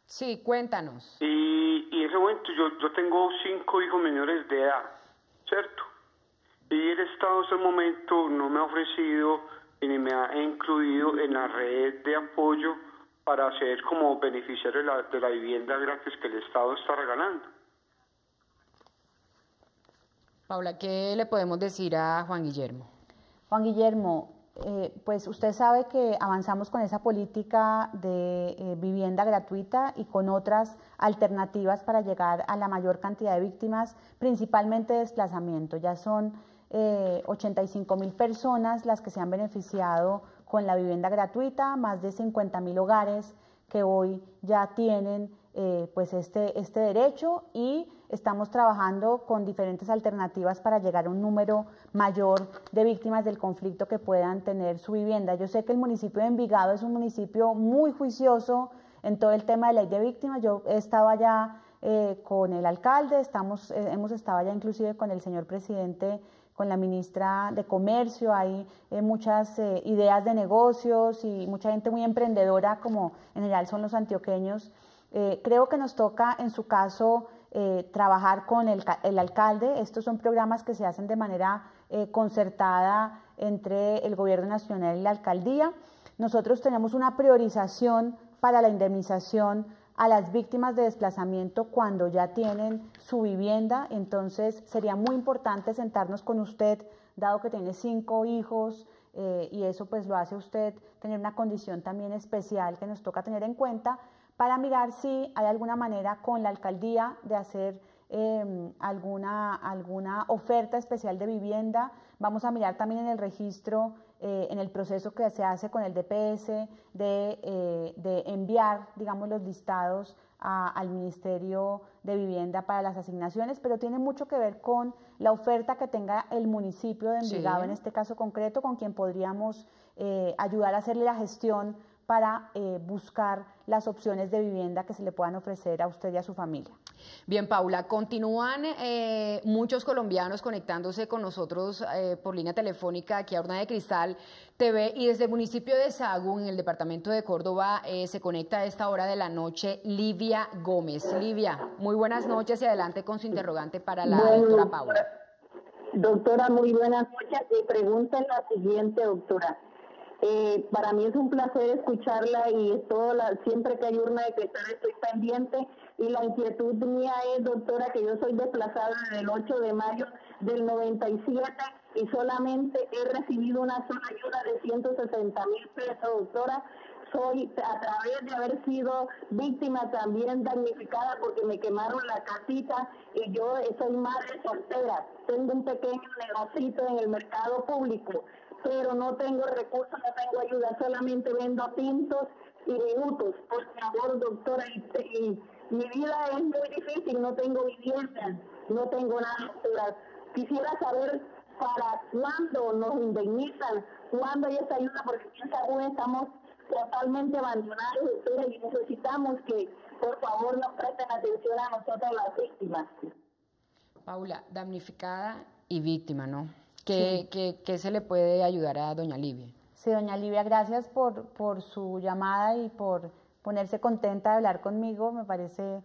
Sí, cuéntanos. Y en ese momento yo tengo 5 hijos menores de edad, ¿cierto? Y el Estado en ese momento no me ha ofrecido ni me ha incluido en la red de apoyo para ser como beneficiario de la vivienda gratis que el Estado está regalando. Paula, ¿qué le podemos decir a Juan Guillermo? Juan Guillermo, pues usted sabe que avanzamos con esa política de vivienda gratuita y con otras alternativas para llegar a la mayor cantidad de víctimas, principalmente de desplazamiento. Ya son 85.000 personas las que se han beneficiado con la vivienda gratuita, más de 50.000 hogares que hoy ya tienen pues este derecho, y estamos trabajando con diferentes alternativas para llegar a un número mayor de víctimas del conflicto que puedan tener su vivienda. Yo sé que el municipio de Envigado es un municipio muy juicioso en todo el tema de ley de víctimas. Yo he estado allá con el alcalde, hemos estado allá inclusive con el señor presidente, con la ministra de Comercio. Hay muchas ideas de negocios y mucha gente muy emprendedora, como en general son los antioqueños. Creo que nos toca, en su caso, trabajar con el alcalde. Estos son programas que se hacen de manera concertada entre el Gobierno Nacional y la alcaldía. Nosotros tenemos una priorización para la indemnización a las víctimas de desplazamiento cuando ya tienen su vivienda. Entonces sería muy importante sentarnos con usted, dado que tiene 5 hijos, y eso pues lo hace usted tener una condición también especial que nos toca tener en cuenta, para mirar si hay alguna manera con la alcaldía de hacer alguna oferta especial de vivienda. Vamos a mirar también en el registro, en el proceso que se hace con el DPS, de enviar, digamos, los listados al Ministerio de Vivienda para las asignaciones, pero tiene mucho que ver con la oferta que tenga el municipio de Envigado, sí, en este caso concreto, con quien podríamos ayudar a hacerle la gestión para buscar las opciones de vivienda que se le puedan ofrecer a usted y a su familia. Bien, Paula, continúan muchos colombianos conectándose con nosotros por línea telefónica aquí a Urna de Cristal TV, y desde el municipio de Sahagún, en el departamento de Córdoba, se conecta a esta hora de la noche Livia Gómez. Livia, muy buenas noches y adelante con su interrogante para la doctora Paula. Doctora, muy buenas noches. Mi pregunta es la siguiente, doctora. Para mí es un placer escucharla, y siempre que hay Urna de Cristal estoy pendiente, y la inquietud mía es, doctora, que yo soy desplazada desde el 8 de mayo del 97 y solamente he recibido una sola ayuda de 160,000 pesos, doctora. Soy, a través de haber sido víctima también damnificada porque me quemaron la casita, y yo soy madre soltera. Tengo un pequeño negocito en el mercado público, pero no tengo recursos, no tengo ayuda, solamente vendo tintos y minutos. Por favor, doctora, y mi vida es muy difícil, no tengo vivienda, no tengo nada, doctora. Quisiera saber para cuándo nos indemnizan, cuándo hay esta ayuda, porque en Sagún estamos totalmente abandonados, doctora, y necesitamos que por favor nos presten atención a nosotras las víctimas. Paula, damnificada y víctima, ¿no? ¿Qué se le puede ayudar a doña Livia? Sí, doña Livia, gracias por su llamada y por ponerse contenta de hablar conmigo. Me parece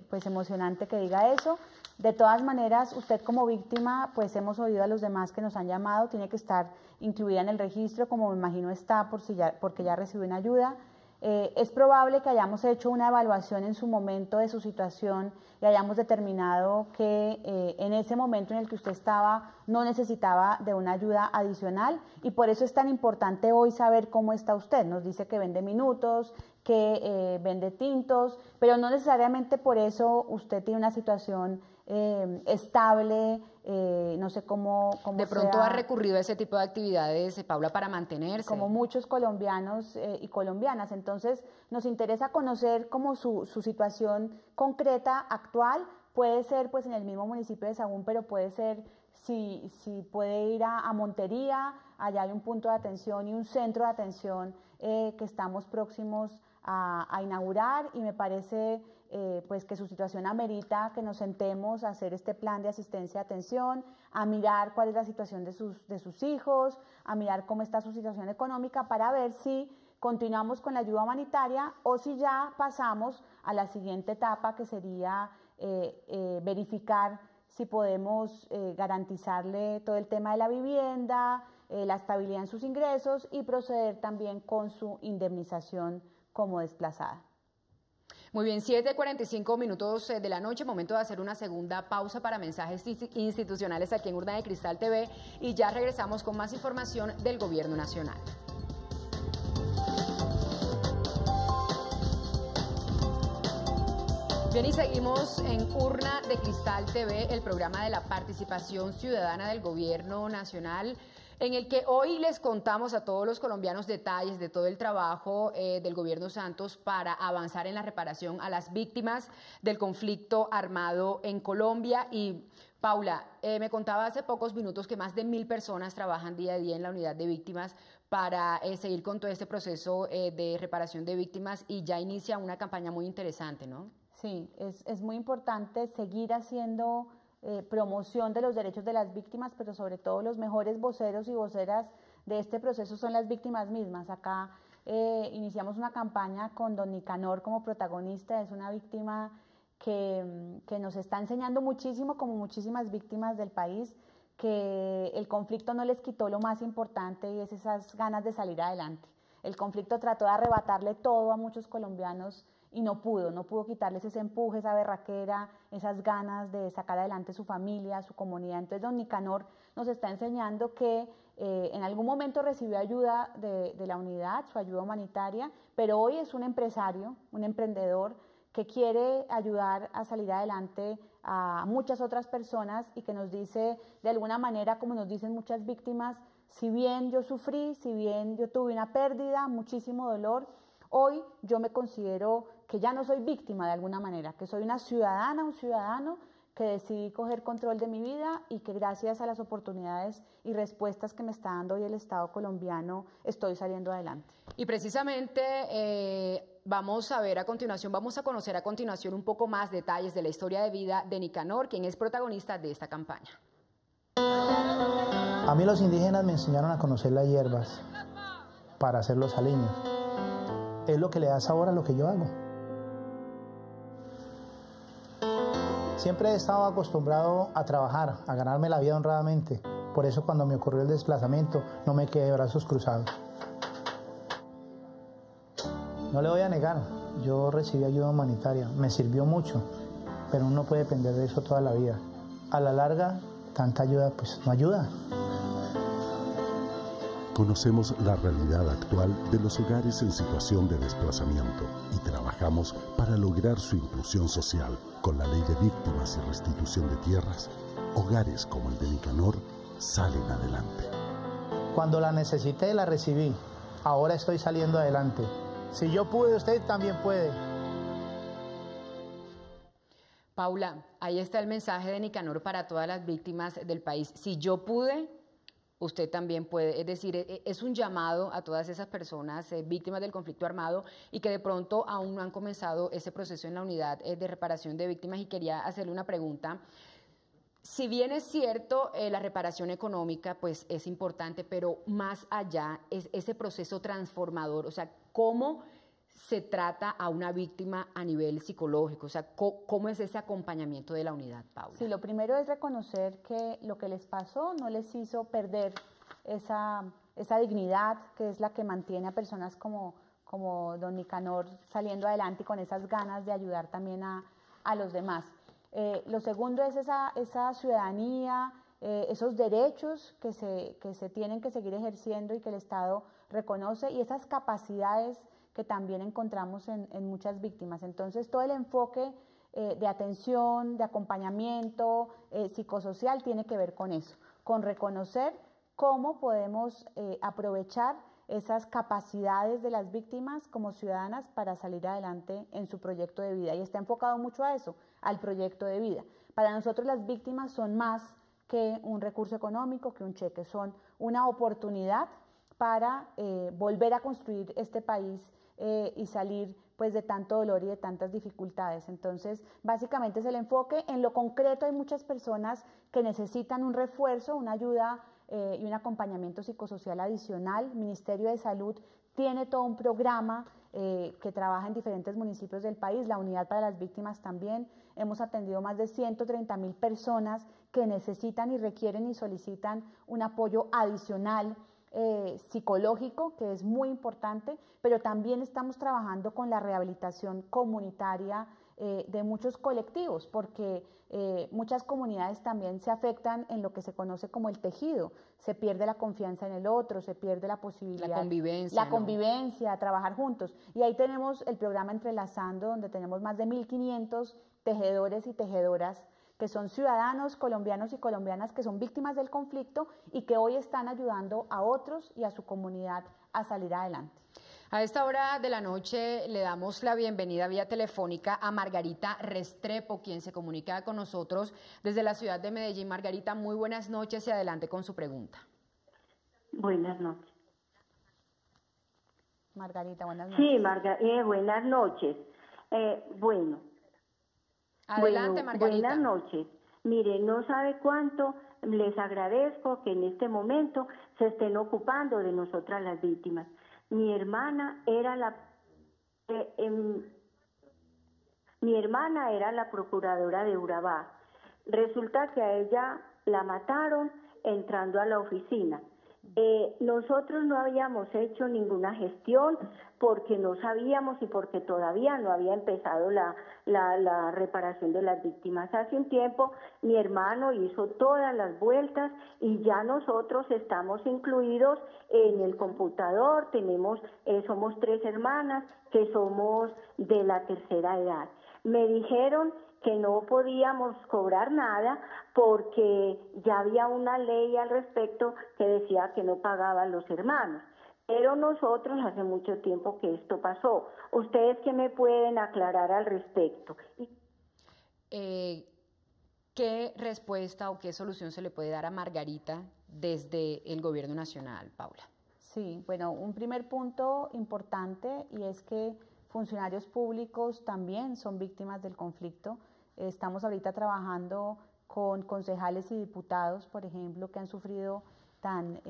pues emocionante que diga eso. De todas maneras, usted como víctima, pues hemos oído a los demás que nos han llamado, tiene que estar incluida en el registro, como me imagino está, porque ya recibió una ayuda. Es probable que hayamos hecho una evaluación en su momento de su situación y hayamos determinado que en ese momento en el que usted estaba no necesitaba de una ayuda adicional, y por eso es tan importante hoy saber cómo está usted. Nos dice que vende minutos, que vende tintos, pero no necesariamente por eso usted tiene una situación estable, no sé cómo de pronto ha recurrido a ese tipo de actividades, Paula, para mantenerse. Como muchos colombianos y colombianas. Entonces nos interesa conocer como su situación concreta, actual. Puede ser pues en el mismo municipio de Sagún, pero puede ser si puede ir a Montería. Allá hay un punto de atención y un centro de atención que estamos próximos a inaugurar, y me parece pues que su situación amerita que nos sentemos a hacer este plan de asistencia y atención, a mirar cuál es la situación de sus hijos, a mirar cómo está su situación económica, para ver si continuamos con la ayuda humanitaria o si ya pasamos a la siguiente etapa, que sería verificar si podemos garantizarle todo el tema de la vivienda, la estabilidad en sus ingresos, y proceder también con su indemnización como desplazada. Muy bien, 7:45 de la noche, momento de hacer una segunda pausa para mensajes institucionales aquí en Urna de Cristal TV, y ya regresamos con más información del Gobierno Nacional. Bien, y seguimos en Urna de Cristal TV, el programa de la participación ciudadana del Gobierno Nacional, en el que hoy les contamos a todos los colombianos detalles de todo el trabajo del gobierno Santos para avanzar en la reparación a las víctimas del conflicto armado en Colombia. Y Paula, me contaba hace pocos minutos que más de 1.000 personas trabajan día a día en la unidad de víctimas para seguir con todo este proceso de reparación de víctimas, y ya inicia una campaña muy interesante, ¿no? Sí, es muy importante seguir haciendo promoción de los derechos de las víctimas, pero sobre todo los mejores voceros y voceras de este proceso son las víctimas mismas. Acá iniciamos una campaña con don Nicanor como protagonista. Es una víctima que nos está enseñando muchísimo, como muchísimas víctimas del país, que el conflicto no les quitó lo más importante, y es esas ganas de salir adelante. El conflicto trató de arrebatarle todo a muchos colombianos y no pudo quitarles ese empuje, esa berraquera, esas ganas de sacar adelante su familia, su comunidad. Entonces don Nicanor nos está enseñando que en algún momento recibió ayuda de la unidad, su ayuda humanitaria, pero hoy es un empresario, un emprendedor que quiere ayudar a salir adelante a muchas otras personas, y que nos dice de alguna manera, como nos dicen muchas víctimas, si bien yo sufrí, si bien yo tuve una pérdida, muchísimo dolor, hoy yo me considero que ya no soy víctima de alguna manera, que soy una ciudadana, un ciudadano que decidí coger control de mi vida, y que gracias a las oportunidades y respuestas que me está dando hoy el Estado colombiano estoy saliendo adelante. Y precisamente vamos a conocer a continuación un poco más detalles de la historia de vida de Nicanor, quien es protagonista de esta campaña. A mí los indígenas me enseñaron a conocer las hierbas para hacer los aliños. Es lo que le da sabor a lo que yo hago. Siempre he estado acostumbrado a trabajar, a ganarme la vida honradamente. Por eso cuando me ocurrió el desplazamiento no me quedé de brazos cruzados. No le voy a negar, yo recibí ayuda humanitaria, me sirvió mucho, pero uno no puede depender de eso toda la vida. A la larga tanta ayuda pues no ayuda. Conocemos la realidad actual de los hogares en situación de desplazamiento y trabajamos para lograr su inclusión social. Con la Ley de Víctimas y Restitución de Tierras, hogares como el de Nicanor salen adelante. Cuando la necesité, la recibí. Ahora estoy saliendo adelante. Si yo pude, usted también puede. Paula, ahí está el mensaje de Nicanor para todas las víctimas del país. Si yo pude, usted también puede. Es decir, es un llamado a todas esas personas víctimas del conflicto armado y que de pronto aún no han comenzado ese proceso en la unidad de reparación de víctimas. Y quería hacerle una pregunta. Si bien es cierto, la reparación económica pues es importante, pero más allá es ese proceso transformador, o sea, ¿cómo se trata a una víctima a nivel psicológico? O sea, ¿cómo es ese acompañamiento de la unidad, Paula? Sí, lo primero es reconocer que lo que les pasó no les hizo perder esa dignidad que es la que mantiene a personas como don Nicanor saliendo adelante y con esas ganas de ayudar también a los demás. Lo segundo es esa ciudadanía, esos derechos que se tienen que seguir ejerciendo y que el Estado reconoce, y esas capacidades que también encontramos en muchas víctimas. Entonces, todo el enfoque de atención, de acompañamiento psicosocial tiene que ver con eso, con reconocer cómo podemos aprovechar esas capacidades de las víctimas como ciudadanas para salir adelante en su proyecto de vida. Y está enfocado mucho a eso, al proyecto de vida. Para nosotros las víctimas son más que un recurso económico, que un cheque, son una oportunidad para volver a construir este país y salir pues de tanto dolor y de tantas dificultades. Entonces, básicamente es el enfoque. En lo concreto hay muchas personas que necesitan un refuerzo, una ayuda y un acompañamiento psicosocial adicional. El Ministerio de Salud tiene todo un programa que trabaja en diferentes municipios del país, la Unidad para las Víctimas también. Hemos atendido más de 130.000 personas que necesitan y requieren y solicitan un apoyo adicional psicológico, que es muy importante, pero también estamos trabajando con la rehabilitación comunitaria de muchos colectivos, porque muchas comunidades también se afectan en lo que se conoce como el tejido. Se pierde la confianza en el otro, se pierde la posibilidad, la convivencia, trabajar juntos. Y ahí tenemos el programa Entrelazando, donde tenemos más de 1.500 tejedores y tejedoras que son ciudadanos colombianos y colombianas que son víctimas del conflicto y que hoy están ayudando a otros y a su comunidad a salir adelante. A esta hora de la noche le damos la bienvenida vía telefónica a Margarita Restrepo, quien se comunica con nosotros desde la ciudad de Medellín. Margarita, muy buenas noches y adelante con su pregunta. Buenas noches. Margarita, buenas noches. Sí, buenas noches. Adelante, Margarita. Buenas noches. Mire, no sabe cuánto les agradezco que en este momento se estén ocupando de nosotras las víctimas. Mi hermana era la procuradora de Urabá. Resulta que a ella la mataron entrando a la oficina. Nosotros no habíamos hecho ninguna gestión porque no sabíamos y porque todavía no había empezado la reparación de las víctimas. Hace un tiempo mi hermano hizo todas las vueltas y ya nosotros estamos incluidos en el computador. Somos 3 hermanas que somos de la tercera edad. Me dijeron que no podíamos cobrar nada porque ya había una ley al respecto que decía que no pagaban los hermanos. Pero nosotros hace mucho tiempo que esto pasó. ¿Ustedes qué me pueden aclarar al respecto? ¿Qué respuesta o qué solución se le puede dar a Margarita desde el Gobierno Nacional, Paula? Sí, bueno, un primer punto importante y es que funcionarios públicos también son víctimas del conflicto. Estamos ahorita trabajando con concejales y diputados, por ejemplo, que han sufrido tan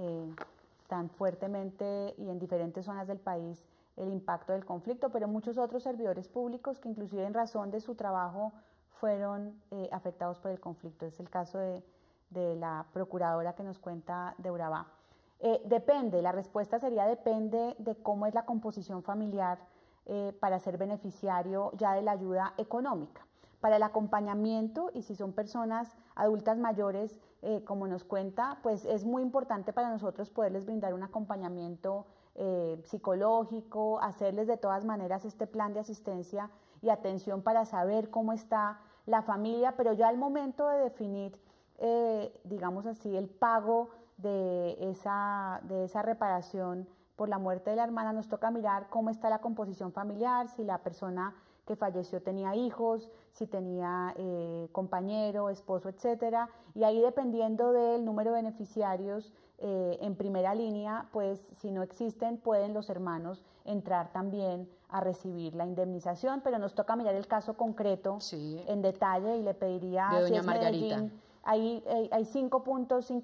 fuertemente y en diferentes zonas del país el impacto del conflicto, pero muchos otros servidores públicos que inclusive en razón de su trabajo fueron afectados por el conflicto. Es el caso de la procuradora que nos cuenta de Urabá. Depende, la respuesta sería depende de cómo es la composición familiar para ser beneficiario ya de la ayuda económica. Para el acompañamiento, y si son personas adultas mayores, como nos cuenta, pues es muy importante para nosotros poderles brindar un acompañamiento psicológico, hacerles de todas maneras este plan de asistencia y atención para saber cómo está la familia, pero ya al momento de definir, digamos así, el pago de esa reparación por la muerte de la hermana, nos toca mirar cómo está la composición familiar, si la persona que falleció tenía hijos, si tenía compañero, esposo, etcétera, y ahí dependiendo del número de beneficiarios en primera línea, pues si no existen, pueden los hermanos entrar también a recibir la indemnización, pero nos toca mirar el caso concreto en detalle y le pediría de doña si Margarita. Medellín, hay 5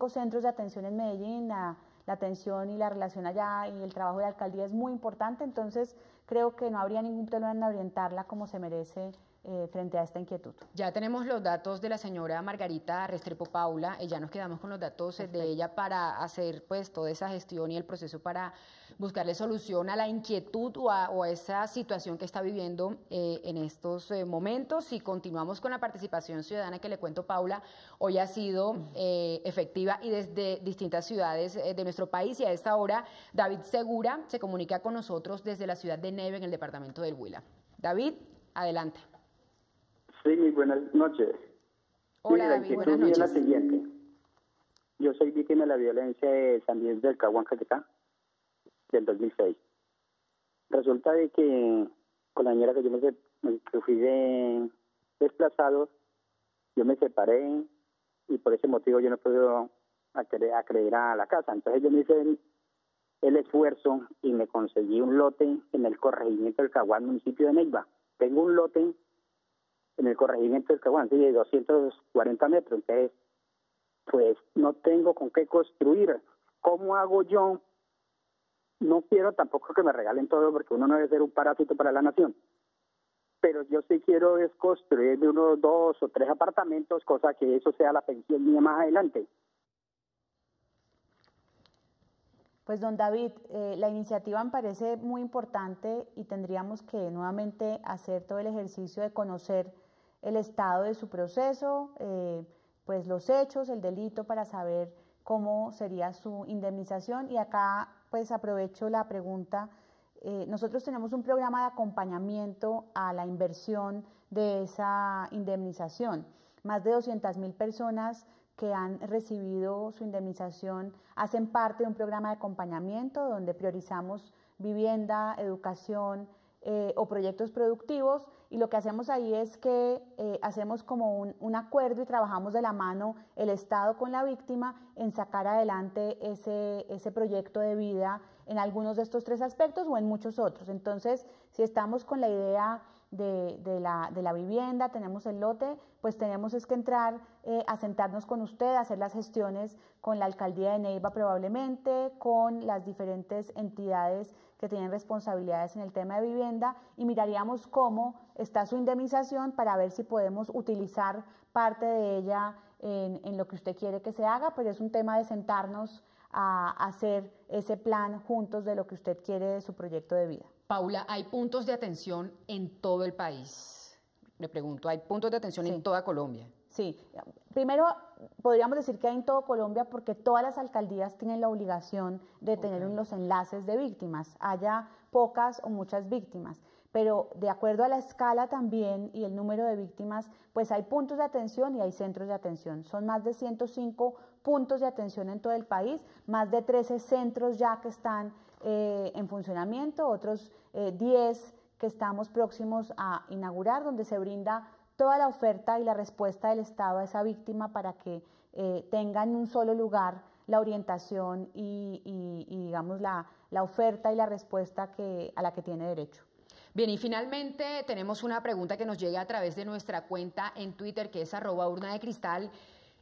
centros de atención en Medellín, la atención y la relación allá y el trabajo de la alcaldía es muy importante, entonces creo que no habría ningún problema en orientarla como se merece frente a esta inquietud. Ya tenemos los datos de la señora Margarita Restrepo Paula, ya nos quedamos con los datos de ella para hacer pues toda esa gestión y el proceso para buscarle solución a la inquietud o a esa situación que está viviendo en estos momentos. Y continuamos con la participación ciudadana que le cuento, Paula, hoy ha sido efectiva y desde distintas ciudades de nuestro país, y a esta hora David Segura se comunica con nosotros desde la ciudad de Neve en el departamento del Huila. David, adelante. Sí, muy buenas noches. Hola, David, buenas noches. Es la siguiente. Yo soy víctima de la violencia de San Luis del Caguán, Caquetá, del 2006. Resulta de que con la señora que fui desplazado, yo me separé y por ese motivo yo no puedo acreer a la casa. Entonces yo me hice el esfuerzo y me conseguí un lote en el corregimiento del Caguán, municipio de Neiva. Tengo un lote en el corregimiento del Caguán, sí, de 240 metros. Entonces, pues no tengo con qué construir. ¿Cómo hago yo? No quiero tampoco que me regalen todo porque uno no debe ser un parásito para la nación. Pero yo sí quiero es construir de unos 2 o 3 apartamentos, cosa que eso sea la pensión mía más adelante. Pues don David, la iniciativa me parece muy importante y tendríamos que nuevamente hacer todo el ejercicio de conocer el estado de su proceso, pues los hechos, el delito, para saber cómo sería su indemnización. Y acá pues aprovecho la pregunta. Nosotros tenemos un programa de acompañamiento a la inversión de esa indemnización. Más de 200.000 personas que han recibido su indemnización hacen parte de un programa de acompañamiento donde priorizamos vivienda, educación o proyectos productivos, y lo que hacemos ahí es que hacemos como un acuerdo y trabajamos de la mano el Estado con la víctima en sacar adelante ese proyecto de vida en algunos de estos 3 aspectos o en muchos otros. Entonces, si estamos con la idea de la vivienda, tenemos el lote, pues tenemos es que entrar a sentarnos con usted, a hacer las gestiones con la alcaldía de Neiva probablemente, con las diferentes entidades que tienen responsabilidades en el tema de vivienda, y miraríamos cómo está su indemnización para ver si podemos utilizar parte de ella en lo que usted quiere que se haga, pero es un tema de sentarnos a hacer ese plan juntos de lo que usted quiere de su proyecto de vida. Paula, ¿hay puntos de atención en todo el país? Le pregunto, ¿hay puntos de atención en toda Colombia? Sí, primero podríamos decir que hay en todo Colombia porque todas las alcaldías tienen la obligación de tener los enlaces de víctimas, haya pocas o muchas víctimas, pero de acuerdo a la escala también y el número de víctimas, pues hay puntos de atención y hay centros de atención. Son más de 105 puntos de atención en todo el país, más de 13 centros ya que están en funcionamiento, otros 10 que estamos próximos a inaugurar, donde se brinda toda la oferta y la respuesta del Estado a esa víctima para que tenga en un solo lugar la orientación y digamos la oferta y la respuesta a la que tiene derecho. Bien, y finalmente tenemos una pregunta que nos llega a través de nuestra cuenta en Twitter, que es @urnadecristal,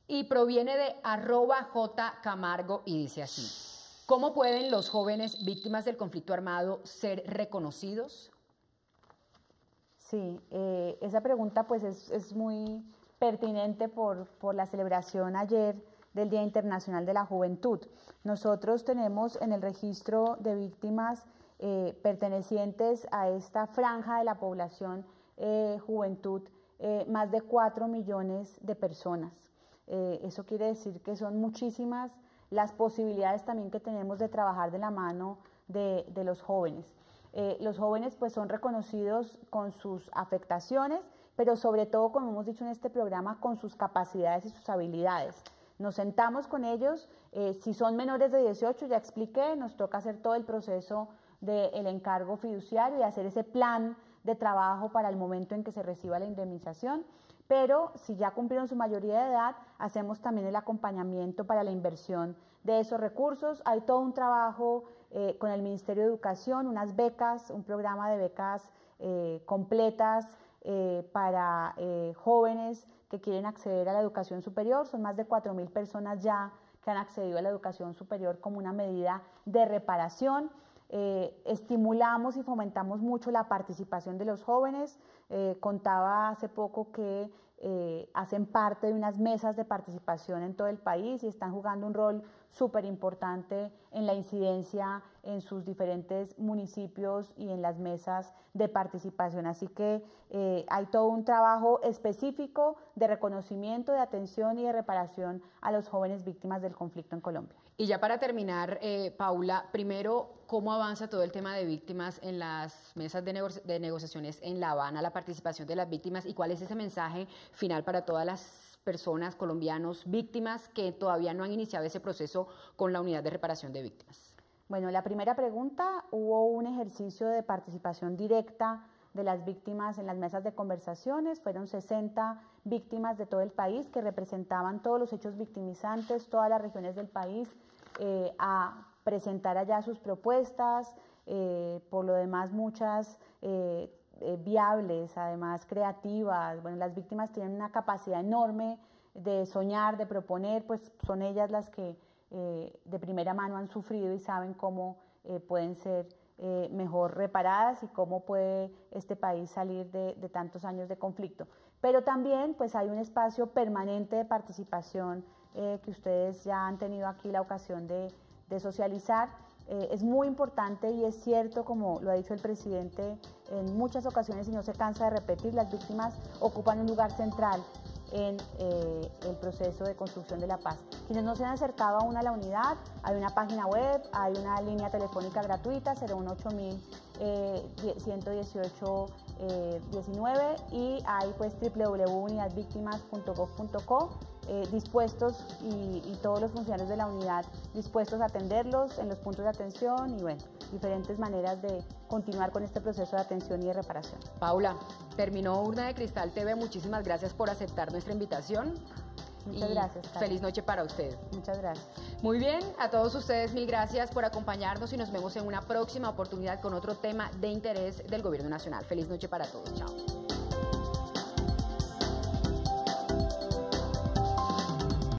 y proviene de @jcamargo y dice así: ¿cómo pueden los jóvenes víctimas del conflicto armado ser reconocidos? Sí, esa pregunta pues es muy pertinente por la celebración ayer del Día Internacional de la Juventud. Nosotros tenemos en el registro de víctimas pertenecientes a esta franja de la población juventud más de 4 millones de personas. Eso quiere decir que son muchísimas las posibilidades también que tenemos de trabajar de la mano de los jóvenes. Los jóvenes pues son reconocidos con sus afectaciones, pero sobre todo, como hemos dicho en este programa, con sus capacidades y sus habilidades. Nos sentamos con ellos, si son menores de 18, ya expliqué, nos toca hacer todo el proceso del encargo fiduciario y hacer ese plan de trabajo para el momento en que se reciba la indemnización, pero si ya cumplieron su mayoría de edad, hacemos también el acompañamiento para la inversión de esos recursos. Hay todo un trabajo con el Ministerio de Educación, unas becas, un programa de becas completas para jóvenes que quieren acceder a la educación superior. Son más de 4.000 personas ya que han accedido a la educación superior como una medida de reparación. Estimulamos y fomentamos mucho la participación de los jóvenes. Contaba hace poco que hacen parte de unas mesas de participación en todo el país y están jugando un rol súper importante en la incidencia en sus diferentes municipios y en las mesas de participación. Así que hay todo un trabajo específico de reconocimiento, de atención y de reparación a los jóvenes víctimas del conflicto en Colombia. Y ya para terminar, Paula, primero, ¿cómo avanza todo el tema de víctimas en las mesas de negociaciones en La Habana, la participación de las víctimas y cuál es ese mensaje final para todas las personas, colombianos, víctimas que todavía no han iniciado ese proceso con la unidad de reparación de víctimas? Bueno, la primera pregunta, hubo un ejercicio de participación directa de las víctimas en las mesas de conversaciones. Fueron 60 víctimas de todo el país que representaban todos los hechos victimizantes, todas las regiones del país, a presentar allá sus propuestas, por lo demás muchas viables, además creativas. Bueno, las víctimas tienen una capacidad enorme de soñar, de proponer, pues son ellas las que de primera mano han sufrido y saben cómo pueden ser mejor reparadas y cómo puede este país salir de tantos años de conflicto. Pero también pues hay un espacio permanente de participación que ustedes ya han tenido aquí la ocasión de socializar. Es muy importante y es cierto, como lo ha dicho el presidente en muchas ocasiones y no se cansa de repetir, las víctimas ocupan un lugar central en el proceso de construcción de la paz. Quienes no se han acercado aún a la unidad, hay una página web, hay una línea telefónica gratuita, 018-118-19 y hay pues www.unidadvictimas.gov.co dispuestos y todos los funcionarios de la unidad dispuestos a atenderlos en los puntos de atención y bueno, diferentes maneras de continuar con este proceso de atención y de reparación. Paula, terminó Urna de Cristal TV, muchísimas gracias por aceptar nuestra invitación. Muchas gracias, Karen. Feliz noche para usted. Muchas gracias. Muy bien, a todos ustedes mil gracias por acompañarnos y nos vemos en una próxima oportunidad con otro tema de interés del Gobierno Nacional. Feliz noche para todos, chao.